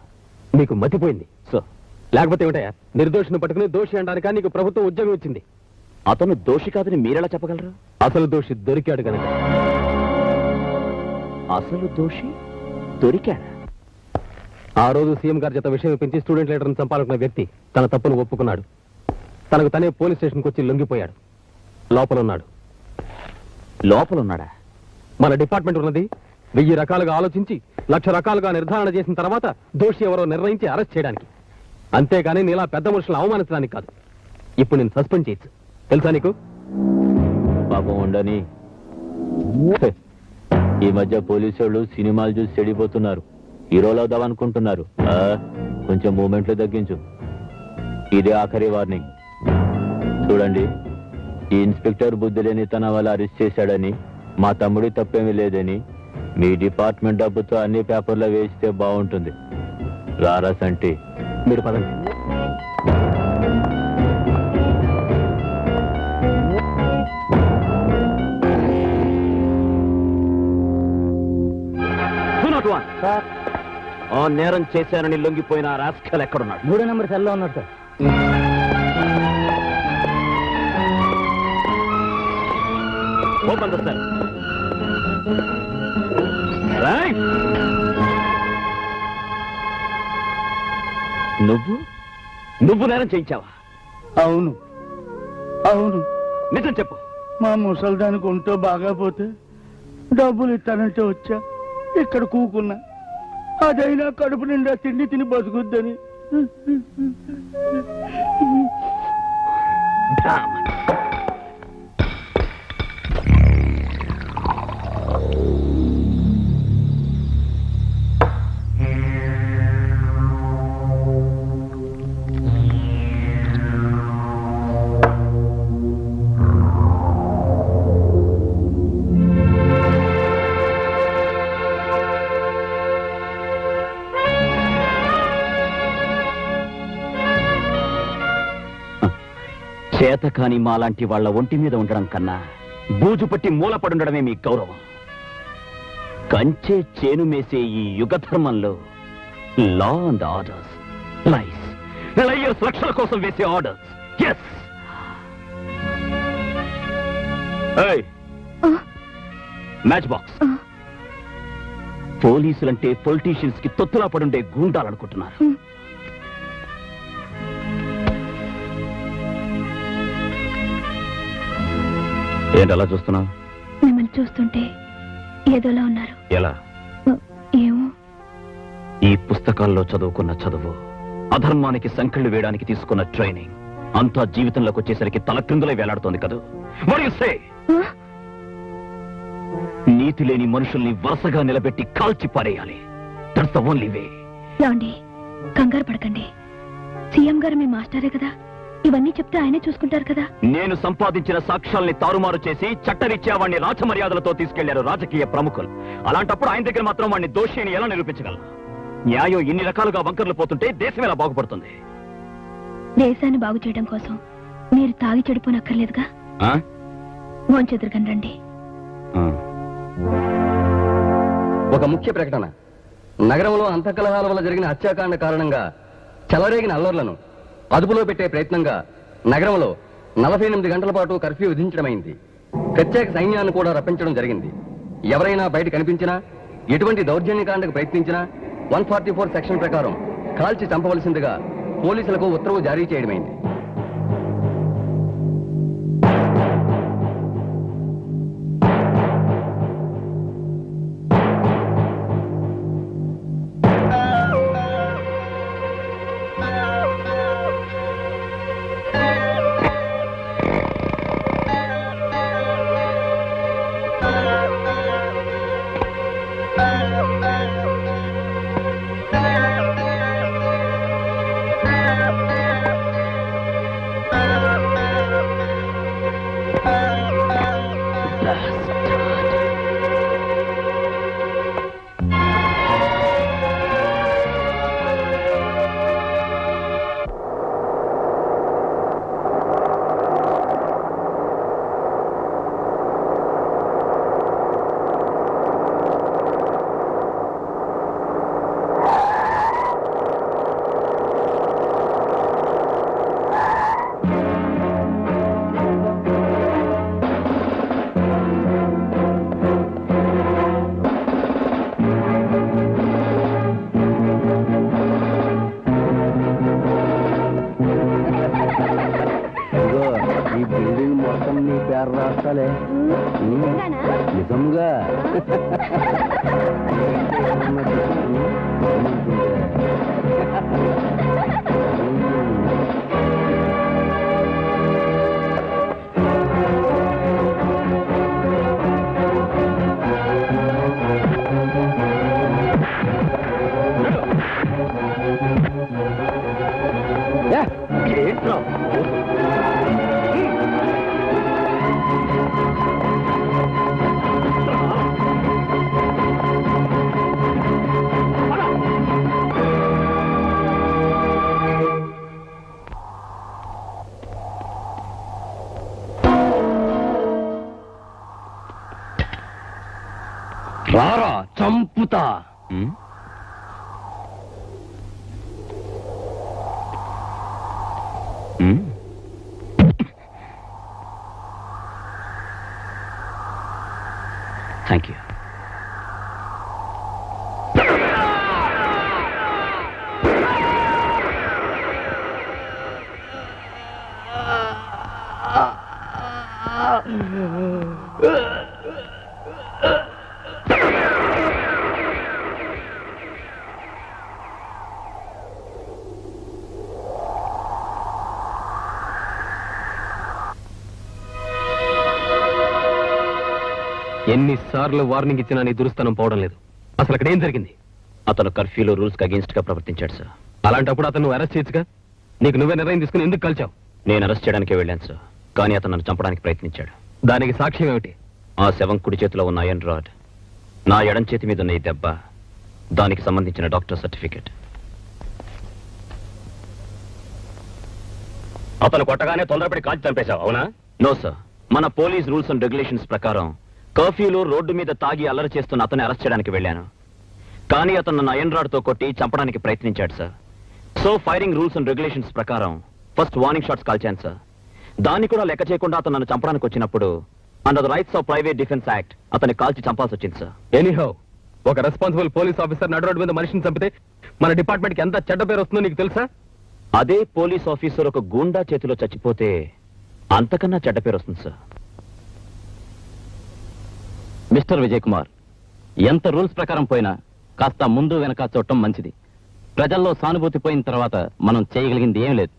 నీకు మతిపోయింది సార్, లేకపోతే ఏమిటయా? నిర్దోషిని పట్టుకుని దోషి అనడానికా నీకు ప్రభుత్వం ఉద్యోగం ఇచ్చింది? అతను దోషి కాదని మీరెలా చెప్పగలరు? అసలు దోషి దొరికాడు కనుక. అసలు దోషి దొరికాడా? ఆ రోజు సీఎం గారి చేత విషయం పెంచి స్టూడెంట్ లీడర్ని చంపాలనుకున్న వ్యక్తి తన తప్పును ఒప్పుకున్నాడు. తనకు తనే పోలీస్ స్టేషన్కి వచ్చి లొంగిపోయాడు. లోపలున్నాడు. లోపలున్నాడా? మన డిపార్ట్మెంట్ ఉన్నది 1000 రకాలుగా ఆలోచించి 1,00,000 రకాలుగా నిర్ధారణ చేసిన తర్వాత దోషి ఎవరో నిర్ణయించి అరెస్ట్ చేయడానికి, అంతేగాని నీలా పెద్ద మనుషులను అవమానించడానికి కాదు. ఇప్పుడు నేను సస్పెండ్ చేయొచ్చు, తెలుసా నీకు? పాపం ఉండని. ఈ మధ్య పోలీసు వాళ్ళు సినిమాలు చూసి చెడిపోతున్నారు. హీరోలు అవుదామనుకుంటున్నారు. కొంచెం మూమెంట్లు తగ్గించు. ఇదే ఆఖరి వార్నింగ్. చూడండి, ఈ ఇన్స్పెక్టర్ బుద్ధి లేని తన వల్ల అరెస్ట్ చేశాడని, మా తమ్ముడి తప్పేమీ లేదని మీ డిపార్ట్మెంట్ డబ్బుతో అన్ని పేపర్లో వేస్తే బాగుంటుంది. రారా సంటి, మీరు పదండి. ఆ నేరం చేశానని లొంగిపోయిన రాస్కల్ ఎక్కడున్నాడు? 3వ నంబర్ సెల్లో ఉన్నాడు సార్. Open the cell. నువ్వు నేరం చేయించావా? అవును అవును, నిజం చెప్పు. మా ముసల్దానికి ఒంటో బాగా పోతే డబ్బులు ఇస్తానంటే వచ్చా. ఇక్కడ కూకున్నా. అదైనా కడుపు నిండా తిండి తిని బతుకుద్దని. చేతకాని మాలాంటి వాళ్ళ ఒంటి మీద ఉండడం కన్నా బూజు పట్టి మూలపడుండడమే మీ గౌరవం. కంచే చేను మేసే ఈ యుగ ధర్మంలో లా అండ్ ఆర్డర్స్, లయర్స్ లక్షల కోసం వేసే ఆర్డర్స్. Yes, match box. పోలీసులంటే పొలిటీషియన్స్ కి తొత్తులా పడుండే గూండాలనుకుంటున్నారు. ఏంటి అలా చూస్తున్నావు? మిమ్మల్ని చూస్తుంటే ఏదోలా ఉన్నారు. ఎలా? ఏమో. ఈ పుస్తకాల్లో చదువుకున్న చదువు, అధర్మానికి సంకెళ్ళు వేయడానికి తీసుకున్న ట్రైనింగ్ అంతా జీవితంలోకి వచ్చేసరికి తలక్రిందులై వేలాడుతోంది కదా. What do you say? నీతి లేని మనుషుల్ని వరుసగా నిలబెట్టి కాల్చి పారేయాలి. That's the only way. ఏమండి, కంగారు పడకండి. సీఎం గారు మీ మాస్టరే కదా, ఇవన్నీ చెప్తే ఆయనే చూసుకుంటారు కదా. నేను సంపాదించిన సాక్ష్యాల్ని తారుమారు చేసి చట్టరీత్యా వాడిని రాజమర్యాదలతో తీసుకెళ్లారు రాజకీయ ప్రముఖులు. అలాంటప్పుడు ఆయన దగ్గర మాత్రం వాడిని దోషి అని ఎలా నిరూపించగలరు? న్యాయం ఇన్ని రకాలుగా వంకర్లు పోతుంటే దేశం ఎలా బాగుపడుతుంది? దేశాన్ని బాగు చేయడం కోసం మీరు తాగి చెడిపోనక్కర్లేదుగా. మోంచెదురుగని రండి. ఒక ముఖ్య ప్రకటన. నగరంలో అంతఃకలహాల వల్ల జరిగిన హత్యాకాండ కారణంగా చెలరేగిన అల్లర్లను అదుపులో పెట్టే ప్రయత్నంగా నగరంలో 48 గంటల పాటు కర్ఫ్యూ విధించడమైంది. ప్రత్యేక సైన్యాన్ని కూడా రప్పించడం జరిగింది. ఎవరైనా బయట కనిపించినా, ఎటువంటి దౌర్జన్యకాండకు ప్రయత్నించినా 144 సెక్షన్ ప్రకారం కాల్చి చంపవలసిందిగా పోలీసులకు ఉత్తర్వు జారీ చేయడమైంది. ఈ బిల్డింగ్ మొత్తం నీ పేరు రాస్తాలే. నిజంగా రారా చంపుతా. Thank you. ఎన్నిసార్లు వార్నింగ్ ఇచ్చినా నీ దురుస్తనం పోవడం లేదు. అసలు అక్కడ ఏం జరిగింది? అతను కర్ఫ్యూలో రూల్స్ కి అగేన్స్ట్ గా ప్రవర్తించాడు సార్. అలాంటప్పుడు అతను అరెస్ట్ చేయొచ్చుగా. నీకు నువ్వే నిర్ణయం తీసుకుని ఎందుకు కలిచావు? నేను అరెస్ట్ చేయడానికే వెళ్ళాను సార్, కానీ అతను నన్ను చంపడానికి ప్రయత్నించాడు. దానికి సాక్ష్యం ఏమిటి? ఆ శవం కుడి చేతిలో ఉన్న ఐరన్ రాడ్, నా ఎడం చేతి మీద ఉన్న ఈ దెబ్బ, దానికి సంబంధించిన డాక్టర్ సర్టిఫికెట్. అతను కొట్టగానే తొందరపడి కాల్చి చంపేశావు, అవునా? నో సార్, మన పోలీస్ రూల్స్ అండ్ రెగ్యులేషన్స్ ప్రకారం కర్ఫ్యూలో రోడ్డు మీద తాగి అల్లరి చేస్తున్న అతన్ని అరెస్ట్ చేయడానికి వెళ్ళాను. కానీ అతను నన్ను ఐరన్ రాడ్ తో కొట్టి చంపడానికి ప్రయత్నించాడు sir. So firing rules and regulations ప్రకారం ఫస్ట్ వార్నింగ్ షాట్స్ కాల్చాను సార్. దాన్ని కూడా లెక్క చేయకుండా అతను నన్ను చంపడానికి వచ్చినప్పుడు under the rights of private defence act అతన్ని కాల్చి చంపాల్సి వచ్చింది సార్. ఎనీహౌ, ఒక రెస్పాన్సిబుల్ పోలీస్ ఆఫీసర్ నడు రోడ్డు మీద మనిషిని చంపితే మన డిపార్ట్మెంట్ కి ఎంత చెడ్డ పేరు వస్తుందో నీకు తెలుసా? అదే పోలీస్ ఆఫీసర్ ఒక గూండా చేతిలో చచ్చిపోతే అంతకన్నా చెడ్డ పేరు వస్తుంది సార్. మిస్టర్ విజయ్ కుమార్, ఎంత రూల్స్ ప్రకారం పోయినా కాస్త ముందు వెనక చూడటం మంచిది. ప్రజల్లో సానుభూతి పోయిన తర్వాత మనం చేయగలిగింది ఏం లేదు.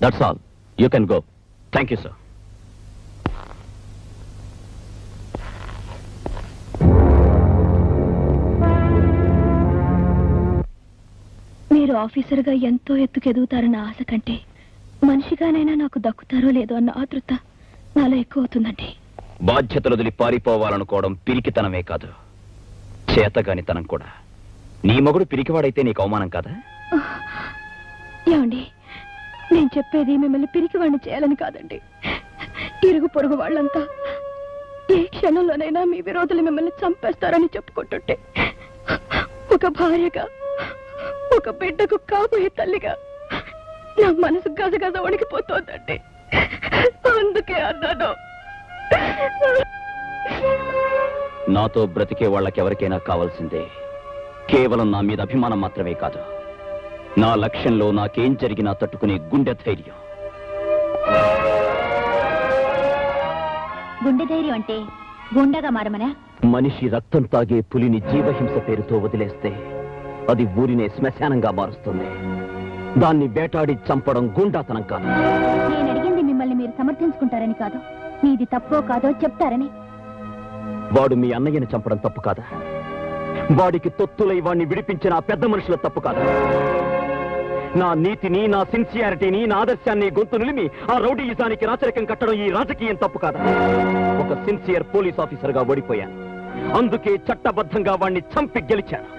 That's all. You can go. Thank you sir. మీరు ఆఫీసర్గా ఎంతో ఎత్తుకెదుగుతారన్న ఆశ కంటే మనిషిగానైనా నాకు దక్కుతారో లేదో అన్న ఆతృత నాలో ఎక్కువ అవుతుందండి. బాధ్యతలు వదిలి పారిపోవాలనుకోవడం పిరికితనమే కాదు, చేతగానితనం కూడా. నీ మొగుడు పిరికివాడైతే నీకు అవమానం కాదా? ఏమండి, నేను చెప్పేది మిమ్మల్ని పిరికివాడిని చేయాలని కాదండి. ఇరుగు పొరుగు వాళ్ళంతా ఏ క్షణంలోనైనా మీ విరోధులు మిమ్మల్ని చంపేస్తారని చెప్పుకుంటుంటే ఒక భార్యగా, ఒక బిడ్డకు కాబోయే తల్లిగా నా మనసు గజగజ వణికిపోతోందండి. అందుకే అన్నాను. నాతో బ్రతికే వాళ్ళకెవరికైనా కావాల్సిందే కేవలం నా మీద అభిమానం మాత్రమే కాదు, నా లక్ష్యంలో నాకేం జరిగినా తట్టుకునే గుండె ధైర్యం. గుండె ధైర్యం అంటే గుండెగా మారమనా? మనిషి రక్తం తాగే పులిని జీవహింస పేరుతో వదిలేస్తే అది ఊరినే శ్మశానంగా మారుస్తుంది. దాన్ని వేటాడి చంపడం గుండాతనం కాదు. నేను అడిగింది మిమ్మల్ని మీరు సమర్థించుకుంటారని కాదు, మీది తప్పో కాదో చెప్తారని. వాడు మీ అన్నయ్యని చంపడం తప్పు కాదా? వాడికి తొత్తులై వాడిని విడిపించిన ఆ పెద్ద మనుషుల తప్పు కాదా? నా నీతిని, నా సిన్సియారిటీని, నా ఆదర్శాన్ని గొంతు నిలిమి ఆ రౌడీయిజానికి రాచరికం కట్టడం ఈ రాజకీయం తప్పు కాదా? ఒక సిన్సియర్ పోలీస్ ఆఫీసర్ గా ఓడిపోయాను, అందుకే చట్టబద్ధంగా వాడిని చంపి గెలిచాను.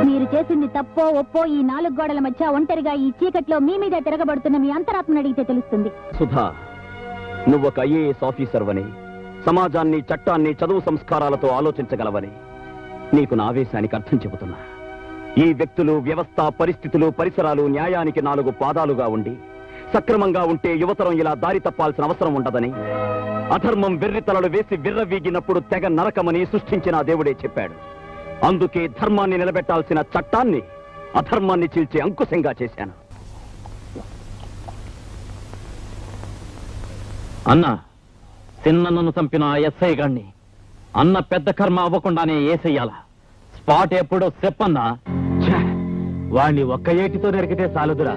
మీరు చేసింది తప్పో ఒప్పో ఈ 4 గోడల మధ్య ఒంటరిగా ఈ చీకట్లో మీ మీద తిరగబడుతున్న మీ అంతరాత్మను అడిగితే తెలుస్తుంది. సుధా, నువ్వొక ఐఏఎస్ ఆఫీసర్ వని, సమాజాన్ని, చట్టాన్ని, చదువు సంస్కారాలతో ఆలోచించగలవని నీకు నా ఆవేశానికి అర్థం చెబుతున్నా. ఈ వ్యక్తులు, వ్యవస్థ, పరిస్థితులు, పరిసరాలు న్యాయానికి 4 పాదాలుగా ఉండి సక్రమంగా ఉంటే యువతరం ఇలా దారి తప్పాల్సిన అవసరం ఉండదని, అధర్మం వెర్రితలలు వేసి విర్రవీగినప్పుడు తెగ నరకమని సృష్టించిన దేవుడే చెప్పాడు. అందుకే ధర్మాన్ని నిలబెట్టాల్సిన చట్టాన్ని అధర్మాన్ని చీల్చే అంకుశంగా చేశాను. అన్న, చిన్నను చంపిన ఎస్ఐ గాన్ని అన్న పెద్ద కర్మ అవ్వకుండానే ఏసెయ్యాలా? స్పాట్ ఎప్పుడో చెప్పన్నా. వాణ్ణి ఒక్క ఏటితో నరికితే చాలదురా.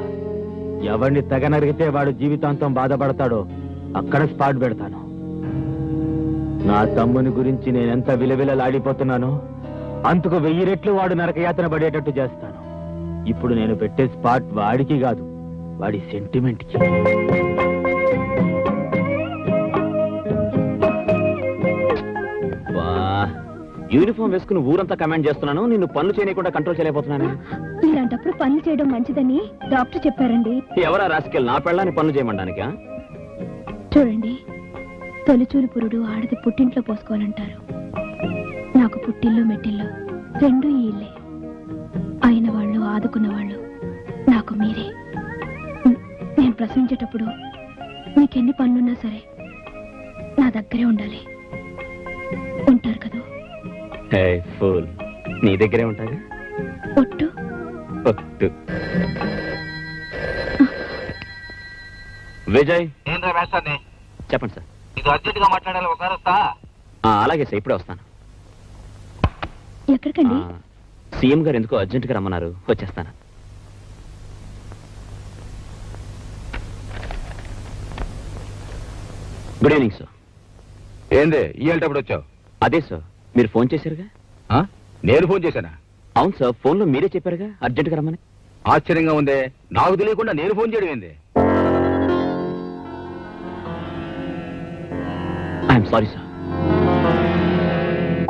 ఎవరిని తెగ నరికితే వాడు జీవితాంతం బాధపడతాడో అక్కడ స్పాట్ పెడతాను. నా తమ్ముని గురించి నేనెంత విలవిలలాడిపోతున్నానో అంతకు 1000 రెట్లు వాడు నరకయాతన పడేటట్టు చేస్తాను. ఇప్పుడు నేను పెట్టే స్పాట్ వాడికి కాదు, వాడి సెంటిమెంట్కి. యూనిఫామ్ వేసుకుని ఊరంతా కమాండ్ చేస్తున్నాను, నిన్ను పనులు చేయకుండా కంట్రోల్ చేయలేకపోతున్నాను. ఇలాంటప్పుడు పనులు చేయడం మంచిదని డాక్టర్ చెప్పారండి. ఎవరా రాసుకెళ్ళి నా పెళ్ళాన్ని పనులు చేయమండానికా? చూడండి, తొలిచూలు పురుడు ఆడది పుట్టింట్లో పోసుకోవాలంటారు. నాకు పుట్టిల్లు మెట్టిల్లు 2 ఈ ఇల్లే. అయిన వాళ్ళు, ఆదుకున్న వాళ్ళు నాకు మీరే. నేను ప్రశ్నించేటప్పుడు మీకెన్ని పనులున్నా సరే నా దగ్గరే ఉండాలి. ఉంటారు కదా? ఫూల్, నీ దగ్గరే ఉంటాగా. ఒట్టు. ఒట్టు. విజయ్, చెప్పండి సార్. ఇది అర్జెంట్ గా మాట్లాడాలి, ఒకసారి వస్తా. అలాగే సార్, ఇప్పుడే వస్తాను. ఎక్కడికండి? సీఎం గారు ఎందుకో అర్జెంట్ గా రమ్మన్నారు, వచ్చేస్తాను. Good evening sir. ఏంది ఇయ్యేటప్పుడు వచ్చావు? అదే సార్, మీరు ఫోన్ చేశారుగా. నేను ఫోన్ చేశానా? అవును సార్, ఫోన్లో మీరే చెప్పారుగా అర్జెంట్ గా రమ్మని. ఆశ్చర్యంగా ఉందే, నాకు తెలియకుండా నేను ఫోన్ చేయడం ఏంది? I'm sorry sir.